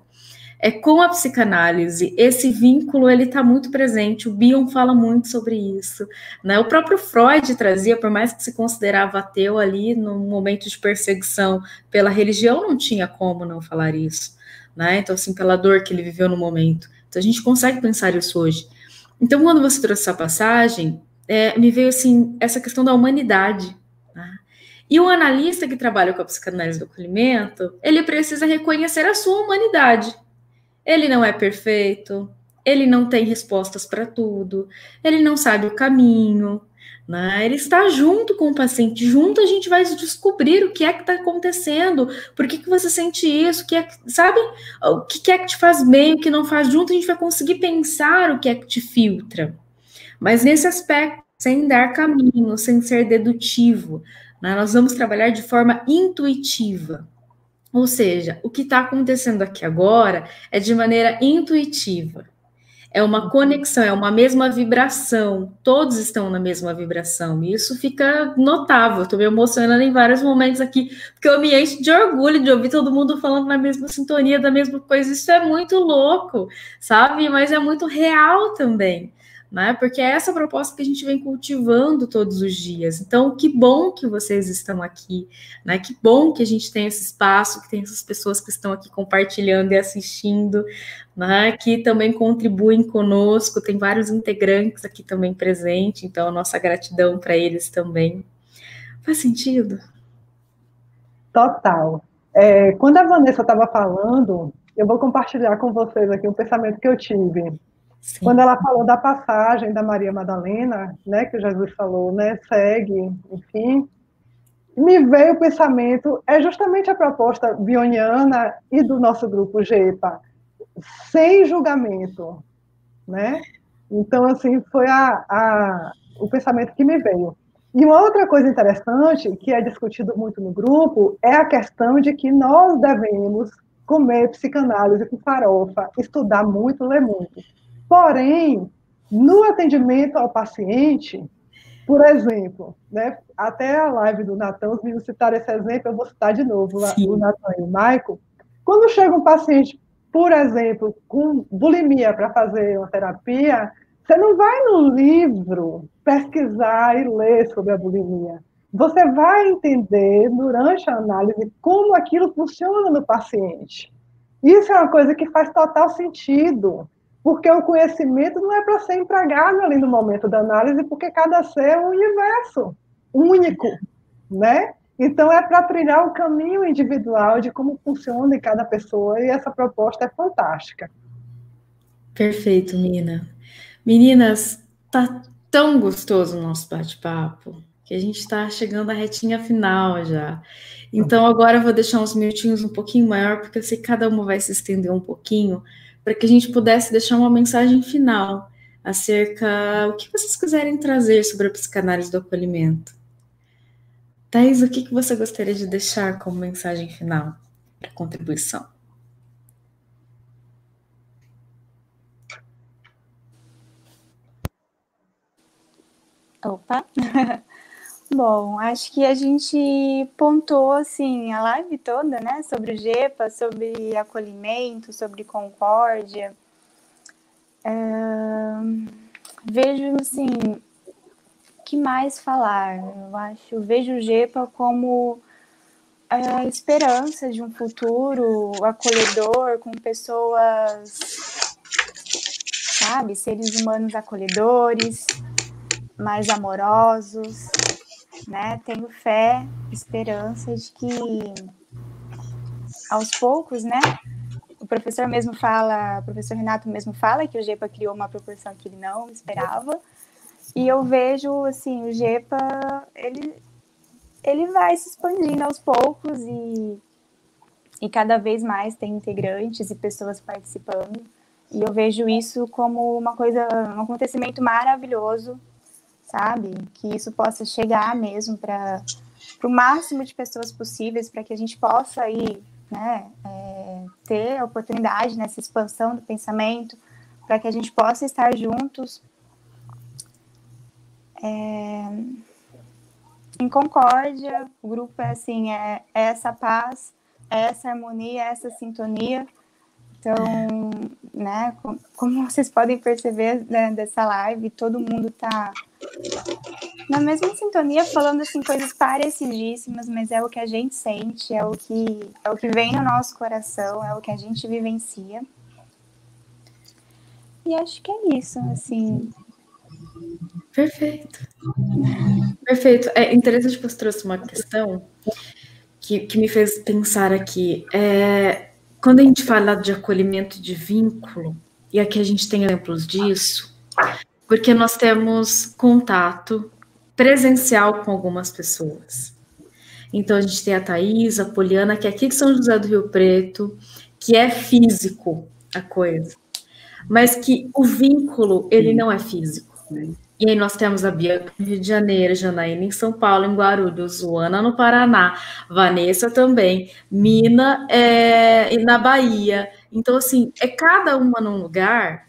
Com a psicanálise, esse vínculo ele está muito presente, o Bion fala muito sobre isso, né? O próprio Freud trazia, por mais que se considerava ateu ali, no momento de perseguição pela religião, não tinha como não falar isso, né? Então, assim, pela dor que ele viveu no momento. Então, a gente consegue pensar isso hoje. Então, quando você trouxe essa passagem, me veio, assim, essa questão da humanidade, né? E o analista que trabalha com a psicanálise do acolhimento, ele precisa reconhecer a sua humanidade. Ele não é perfeito, ele não tem respostas para tudo, ele não sabe o caminho, né? Ele está junto com o paciente, junto a gente vai descobrir o que é que está acontecendo, por que você sente isso, sabe? O que é que te faz bem, o que não faz, junto a gente vai conseguir pensar o que é que te filtra. Mas nesse aspecto, sem dar caminho, sem ser dedutivo, né? Nós vamos trabalhar de forma intuitiva. Ou seja, o que está acontecendo aqui agora é de maneira intuitiva. É uma conexão, é uma mesma vibração. Todos estão na mesma vibração. E isso fica notável. Estou me emocionando em vários momentos aqui, porque eu me encho de orgulho de ouvir todo mundo falando na mesma sintonia, da mesma coisa. Isso é muito louco, sabe? Mas é muito real também. né? Porque é essa proposta que a gente vem cultivando todos os dias. Então, que bom que vocês estão aqui, né? Que bom que a gente tem esse espaço, que tem essas pessoas que estão aqui compartilhando e assistindo, né? Que também contribuem conosco. Tem vários integrantes aqui também presentes, então a nossa gratidão para eles também. Faz sentido? Total. Quando a Vanessa estava falando, eu vou compartilhar com vocês aqui um pensamento que eu tive. Sim. Quando ela falou da passagem da Maria Madalena, né, que Jesus falou, né, segue, enfim, me veio o pensamento, é justamente a proposta bioniana e do nosso grupo GEPA, sem julgamento, né? Então, assim, foi o pensamento que me veio. E uma outra coisa interessante, que é discutido muito no grupo, é a questão de que nós devemos comer psicanálise com farofa, estudar muito, ler muito. Porém, no atendimento ao paciente, por exemplo, né, até a live do Natan, os meninos citaram esse exemplo, eu vou citar de novo, o Natan e o Maico. Quando chega um paciente, por exemplo, com bulimia para fazer uma terapia, você não vai no livro pesquisar e ler sobre a bulimia. Você vai entender, durante a análise, como aquilo funciona no paciente. Isso é uma coisa que faz total sentido, porque o conhecimento não é para ser empregado ali no momento da análise, porque cada ser é um universo único, né? Então, é para trilhar o caminho individual de como funciona em cada pessoa, e essa proposta é fantástica. Perfeito, Mina. Meninas, tá tão gostoso o nosso bate-papo, que a gente está chegando à retinha final já. Então, agora eu vou deixar uns minutinhos um pouquinho maior, porque eu sei que cada uma vai se estender um pouquinho, para que a gente pudesse deixar uma mensagem final acerca do que vocês quiserem trazer sobre a psicanálise do acolhimento. Thaís, o que você gostaria de deixar como mensagem final para contribuição? Opa! Bom, acho que a gente pontuou, assim, a live toda, né, sobre o GEPA, sobre acolhimento, sobre concórdia. Vejo, assim, o que mais falar? Vejo o GEPA como a esperança de um futuro acolhedor, com pessoas, sabe, seres humanos acolhedores, mais amorosos, né? Tenho fé, esperança de que aos poucos, né? O professor Renato mesmo fala que o GEPA criou uma proporção que ele não esperava, e eu vejo, assim, o GEPA, ele vai se expandindo aos poucos e cada vez mais tem integrantes e pessoas participando, e eu vejo isso como um acontecimento maravilhoso, sabe? Que isso possa chegar mesmo para o máximo de pessoas possíveis, para que a gente possa aí, né, ter a oportunidade nessa expansão do pensamento, para que a gente possa estar juntos em concórdia. O grupo é assim, é essa paz, é essa harmonia, é essa sintonia. Então, né, como vocês podem perceber, né, dessa live, todo mundo está na mesma sintonia, falando assim coisas parecidíssimas, mas é o que a gente sente, é o que vem no nosso coração, é o que a gente vivencia. E acho que é isso, assim. Perfeito. Perfeito. É interessante que você trouxe uma questão que me fez pensar aqui. Quando a gente fala de acolhimento de vínculo, e aqui a gente tem exemplos disso, porque nós temos contato presencial com algumas pessoas. Então, a gente tem a Thaís, a Poliana, que é aqui de São José do Rio Preto, que é físico a coisa, mas que o vínculo, ele não é físico. E aí nós temos a Bianca no Rio de Janeiro, Janaína em São Paulo, em Guarulhos, Luana no Paraná, Vanessa também, Mina na Bahia. Então, assim, é cada uma num lugar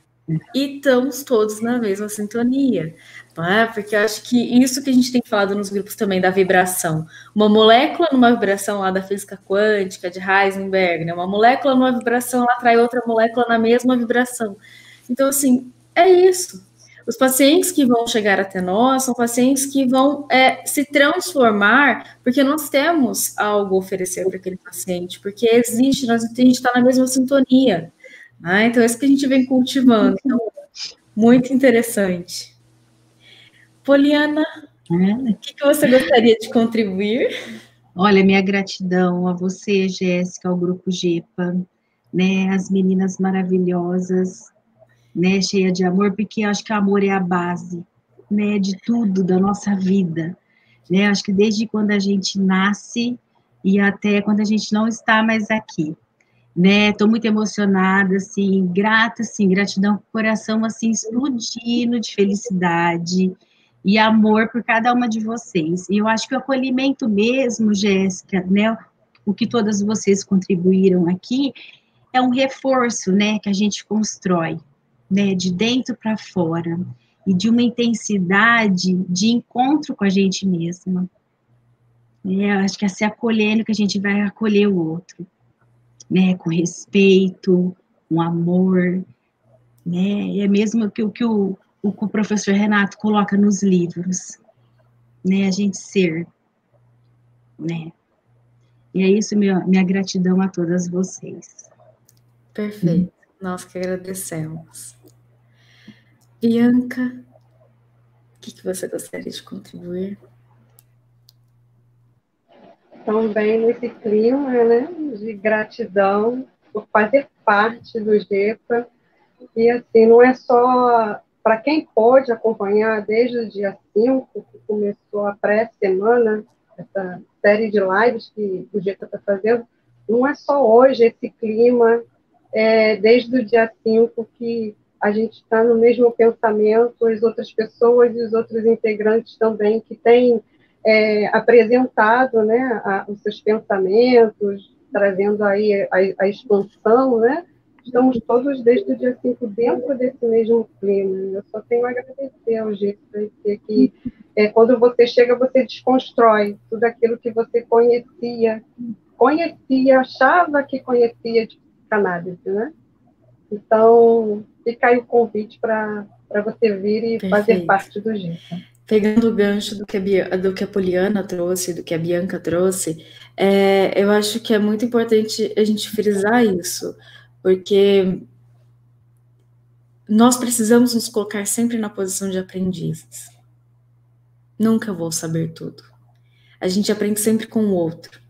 e estamos todos na mesma sintonia. Não é? Porque eu acho que isso que a gente tem falado nos grupos também da vibração. Uma molécula numa vibração lá da física quântica, de Heisenberg, né? Uma molécula numa vibração, ela atrai outra molécula na mesma vibração. Então, assim, é isso. Os pacientes que vão chegar até nós são pacientes que vão se transformar, porque nós temos algo a oferecer para aquele paciente, porque existe, a gente está na mesma sintonia, né? Então, é isso que a gente vem cultivando. Então, muito interessante. Poliana, o que você gostaria de contribuir? Olha, minha gratidão a você, Jéssica, ao Grupo GEPA, né, as meninas maravilhosas, né, cheia de amor, porque acho que o amor é a base, né, de tudo, da nossa vida, né, acho que desde quando a gente nasce e até quando a gente não está mais aqui, né, estou muito emocionada, assim, grata, assim, gratidão com o coração, assim, explodindo de felicidade e amor por cada uma de vocês. E eu acho que o acolhimento mesmo, Jéssica, né, o que todas vocês contribuíram aqui, é um reforço, né, que a gente constrói, né, de dentro para fora, e de uma intensidade de encontro com a gente mesma. Acho que é se acolhendo que a gente vai acolher o outro, né, com respeito, com amor, né, é mesmo que o professor Renato coloca nos livros, né, a gente ser, né, e é isso, minha gratidão a todas vocês. Perfeito, nós que agradecemos. Bianca, o que você gostaria de contribuir? Também nesse clima, né, de gratidão por fazer parte do GEPA, e assim, não é só para quem pode acompanhar desde o dia 5, que começou a pré-semana, essa série de lives que o GEPA está fazendo, não é só hoje esse clima, desde o dia 5 que a gente está no mesmo pensamento, as outras pessoas e os outros integrantes também que têm apresentado, né, os seus pensamentos, trazendo aí a expansão, né? Estamos todos desde o dia 5 dentro desse mesmo clima. Eu só tenho a agradecer ao G, que quando você chega, você desconstrói tudo aquilo que você conhecia, achava que conhecia de psicanálise, né? Então, fica aí o convite para você vir e Perfeito. Fazer parte do G. Pegando o gancho do que a Poliana trouxe, do que a Bianca trouxe, eu acho que é muito importante a gente frisar isso, porque nós precisamos nos colocar sempre na posição de aprendizes. Nunca vou saber tudo. A gente aprende sempre com o outro.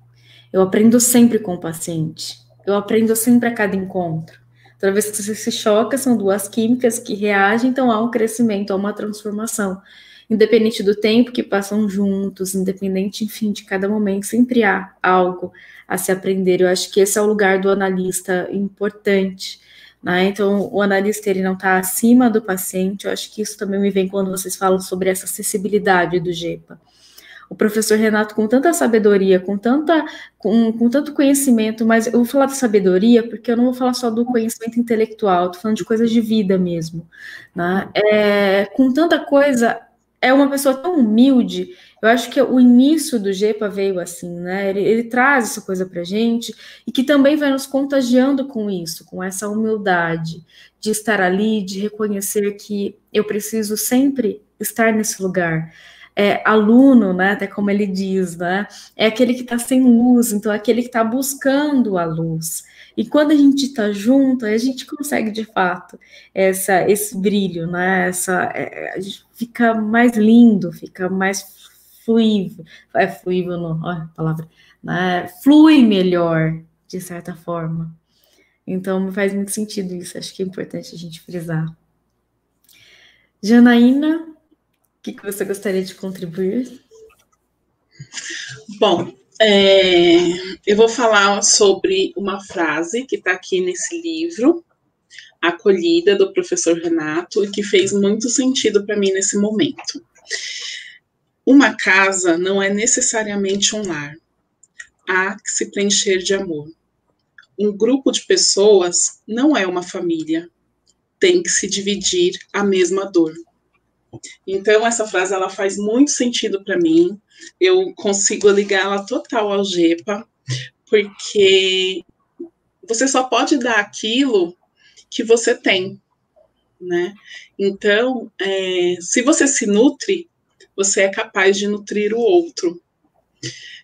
Eu aprendo sempre com o paciente. Eu aprendo sempre a cada encontro. Toda vez que você se choca, são duas químicas que reagem, então há um crescimento, há uma transformação. Independente do tempo que passam juntos, independente, enfim, de cada momento, sempre há algo a se aprender. Eu acho que esse é o lugar do analista importante, né? Então, o analista, ele não está acima do paciente. Eu acho que isso também me vem quando vocês falam sobre essa acessibilidade do GEPA. O professor Renato, com tanta sabedoria, com tanto conhecimento, mas eu vou falar da sabedoria porque eu não vou falar só do conhecimento intelectual, estou falando de coisas de vida mesmo, né? Com tanta coisa, é uma pessoa tão humilde. Eu acho que o início do GEPA veio assim, né? Ele traz essa coisa para a gente e que também vai nos contagiando com isso, com essa humildade de estar ali, de reconhecer que eu preciso sempre estar nesse lugar. Aluno, né, até como ele diz, né, é aquele que está sem luz, então é aquele que está buscando a luz. E quando a gente está junto, a gente consegue, de fato, esse brilho, né, a gente fica mais lindo, fica mais fluível, fluível, não, olha a palavra, né, flui melhor, de certa forma. Então, faz muito sentido isso, acho que é importante a gente frisar. Janaína, o que você gostaria de contribuir? Bom, eu vou falar sobre uma frase que está aqui nesse livro, Acolhida, do professor Renato, e que fez muito sentido para mim nesse momento. Uma casa não é necessariamente um lar. Há que se preencher de amor. Um grupo de pessoas não é uma família. Tem que se dividir a mesma dor. Então, essa frase ela faz muito sentido para mim. Eu consigo ligá-la total ao GEPA, porque você só pode dar aquilo que você tem. né? Então, se você se nutre, você é capaz de nutrir o outro.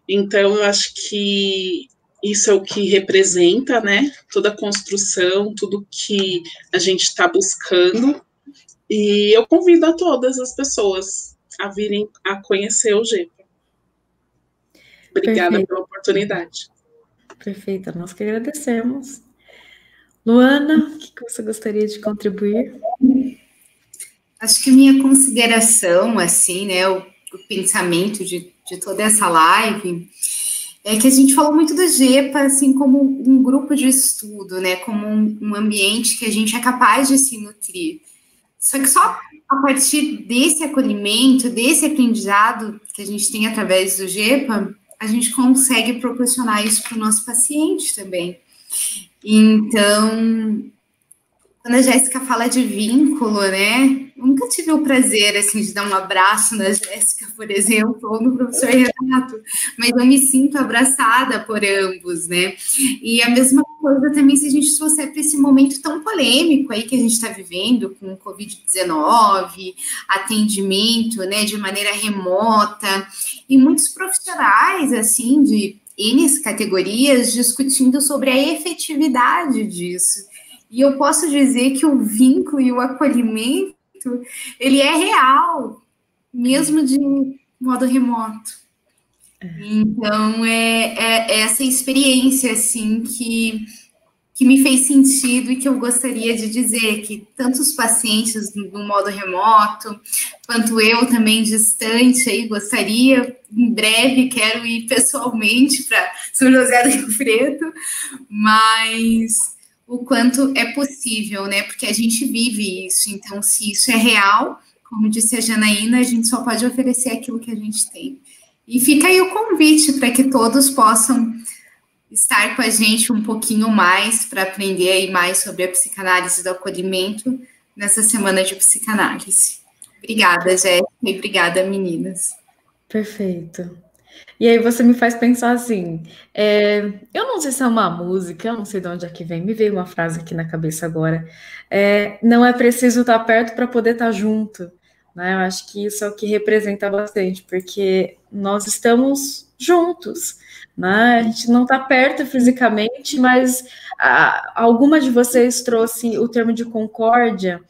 Então, eu acho que isso é o que representa, né? Toda a construção, tudo que a gente está buscando. E eu convido a todas as pessoas a virem a conhecer o GEPA. Obrigada Perfeito. pela oportunidade. Perfeito, nós que agradecemos. Luana, o que você gostaria de contribuir? Acho que a minha consideração, assim, né, o pensamento de toda essa live é que a gente falou muito do GEPA, assim, como um grupo de estudo, né, como um ambiente que a gente é capaz de se nutrir. Só que só a partir desse acolhimento, desse aprendizado que a gente tem através do GEPA, a gente consegue proporcionar isso para o nosso paciente também. Então, quando a Jéssica fala de vínculo, né? Eu nunca tive o prazer, assim, de dar um abraço na Jéssica, por exemplo, ou no professor Renato, mas eu me sinto abraçada por ambos, né? E a mesma coisa também se a gente trouxer para esse momento tão polêmico aí que a gente está vivendo, com o Covid-19, atendimento, né, de maneira remota, e muitos profissionais, assim, de N categorias, discutindo sobre a efetividade disso. E eu posso dizer que o vínculo e o acolhimento, ele é real, mesmo de modo remoto. Então, é essa experiência, assim, que me fez sentido e que eu gostaria de dizer que tanto os pacientes no modo remoto, quanto eu também distante, aí gostaria, em breve, quero ir pessoalmente para São José do Rio Preto, mas o quanto é possível, né? Porque a gente vive isso. Então, se isso é real, como disse a Janaína, a gente só pode oferecer aquilo que a gente tem. E fica aí o convite para que todos possam estar com a gente um pouquinho mais para aprender aí mais sobre a psicanálise do acolhimento nessa semana de psicanálise. Obrigada, Jéssica, e obrigada, meninas. Perfeito. E aí você me faz pensar assim, eu não sei se é uma música, eu não sei de onde é que vem, me veio uma frase aqui na cabeça agora, não é preciso estar perto para poder estar junto, né? Eu acho que isso é o que representa bastante, porque nós estamos juntos, né? A gente não está perto fisicamente, mas alguma de vocês trouxe o termo de concórdia,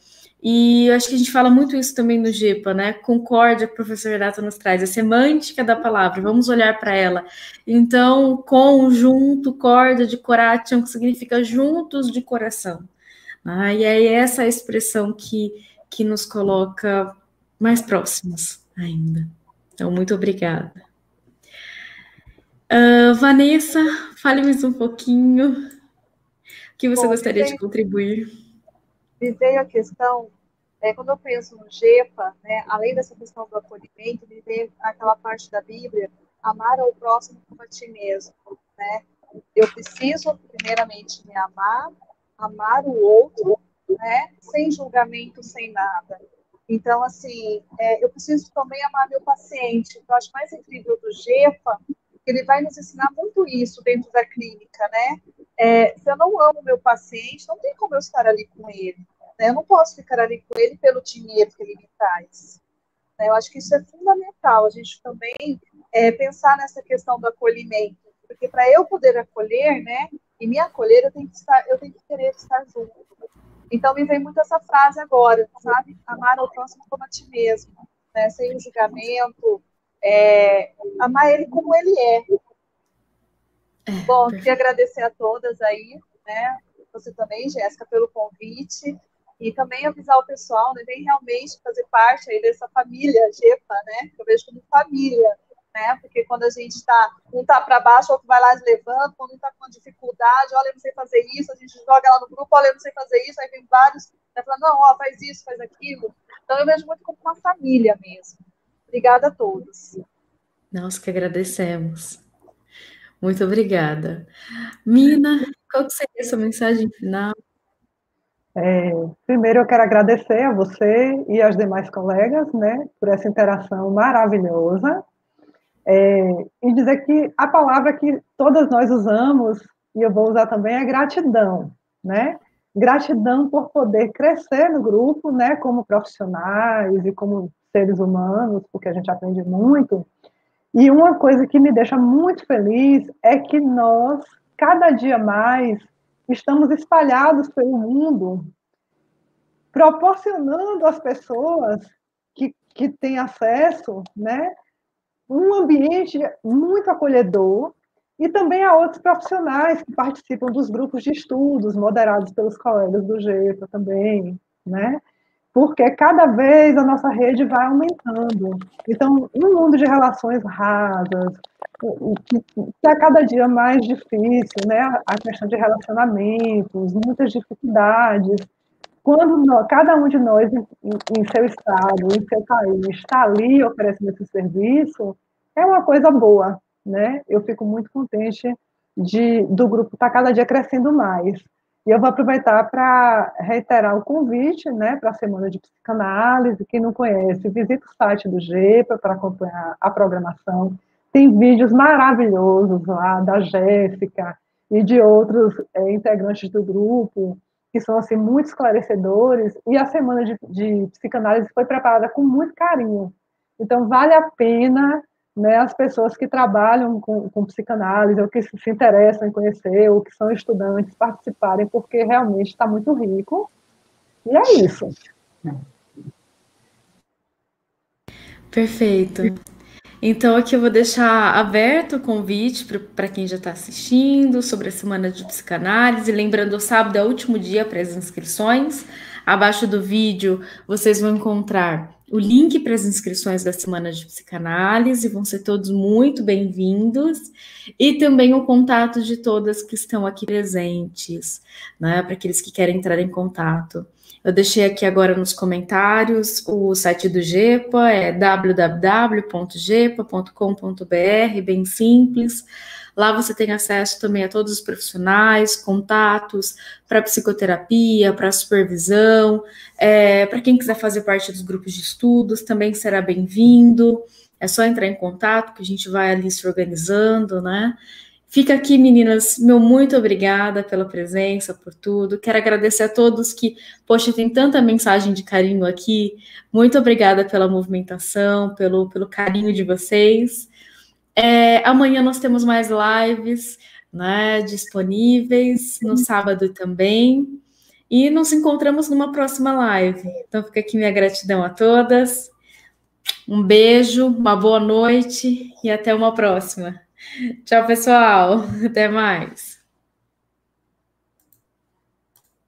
e eu acho que a gente fala muito isso também no GEPA, né? Concórdia, que o professor Renato nos traz, a semântica da palavra, vamos olhar para ela. Então, com, junto, corda de coratium, que significa juntos de coração. E aí essa é a expressão que nos coloca mais próximos ainda. Então, muito obrigada. Vanessa, fale mais um pouquinho. O que você gostaria de contribuir? Me veio a questão, quando eu penso no GEPA, né, além dessa questão do acolhimento, me veio aquela parte da Bíblia, amar ao próximo como a ti mesmo, né? Eu preciso, primeiramente, me amar, amar o outro, né, sem julgamento, sem nada. Então, assim, eu preciso também amar meu paciente. Eu acho mais incrível do GEPA, que ele vai nos ensinar muito isso dentro da clínica, né? Se eu não amo meu paciente, não tem como eu estar ali com ele. Né? Eu não posso ficar ali com ele pelo dinheiro que ele me traz. Né? Eu acho que isso é fundamental, a gente também pensar nessa questão do acolhimento. Porque para eu poder acolher, né, e me acolher, eu tenho que querer estar junto. Então, me vem muito essa frase agora, sabe? Amar ao próximo como a ti mesmo, né? Sem julgamento, amar ele como ele é. Bom, queria agradecer a todas aí, né? Você também, Jéssica, pelo convite. E também avisar o pessoal, né? Vem realmente fazer parte aí dessa família GEPA, né? Eu vejo como família, né? Porque quando a gente um tá para baixo, o outro vai lá e levanta, quando um tá com dificuldade, olha, eu não sei fazer isso, a gente joga lá no grupo, olha, eu não sei fazer isso, aí vem vários, né, falando, não, ó, faz isso, faz aquilo. Então, eu vejo muito como uma família mesmo. Obrigada a todos. Nós que agradecemos. Muito obrigada. Mina, qual seria a sua mensagem final? Primeiro, eu quero agradecer a você e aos demais colegas, né, por essa interação maravilhosa, e dizer que a palavra que todas nós usamos, e eu vou usar também, é gratidão, né? gratidão por poder crescer no grupo, né, como profissionais e como seres humanos, porque a gente aprende muito. E uma coisa que me deixa muito feliz é que nós, cada dia mais, estamos espalhados pelo mundo, proporcionando às pessoas que têm acesso, né, um ambiente muito acolhedor, e também a outros profissionais que participam dos grupos de estudos moderados pelos colegas do GEPA também, né? Porque cada vez a nossa rede vai aumentando. Então, um mundo de relações rasas, que é cada dia mais difícil, né? A questão de relacionamentos, muitas dificuldades. Quando cada um de nós, em seu estado, em seu país, está ali oferecendo esse serviço, é uma coisa boa, né? Eu fico muito contente do grupo estar cada dia crescendo mais. E eu vou aproveitar para reiterar o convite, né, para a Semana de Psicanálise. Quem não conhece, visita o site do GEPA para acompanhar a programação. Tem vídeos maravilhosos lá da Jéssica e de outros integrantes do grupo, que são assim, muito esclarecedores. E a Semana de Psicanálise foi preparada com muito carinho. Então, vale a pena, né, as pessoas que trabalham com psicanálise, ou que se interessam em conhecer, ou que são estudantes, participarem, porque realmente está muito rico. E é isso. Perfeito. Então, aqui eu vou deixar aberto o convite para quem já está assistindo sobre a Semana de Psicanálise. Lembrando, o sábado é o último dia para as inscrições. Abaixo do vídeo, vocês vão encontrar o link para as inscrições da Semana de Psicanálise. Vão ser todos muito bem-vindos. E também o contato de todas que estão aqui presentes, né, para aqueles que querem entrar em contato. Eu deixei aqui agora nos comentários o site do GEPA, é www.gepa.com.br, bem simples. Lá você tem acesso também a todos os profissionais, contatos para psicoterapia, para supervisão, para quem quiser fazer parte dos grupos de estudos, também será bem-vindo. É só entrar em contato que a gente vai ali se organizando, né? Fica aqui, meninas, meu muito obrigada pela presença, por tudo. Quero agradecer a todos que, poxa, tem tanta mensagem de carinho aqui. Muito obrigada pela movimentação, pelo carinho de vocês. Amanhã nós temos mais lives, né, disponíveis, no sábado também. E nos encontramos numa próxima live. Então fica aqui minha gratidão a todas. Um beijo, uma boa noite e até uma próxima. Tchau, pessoal. Até mais.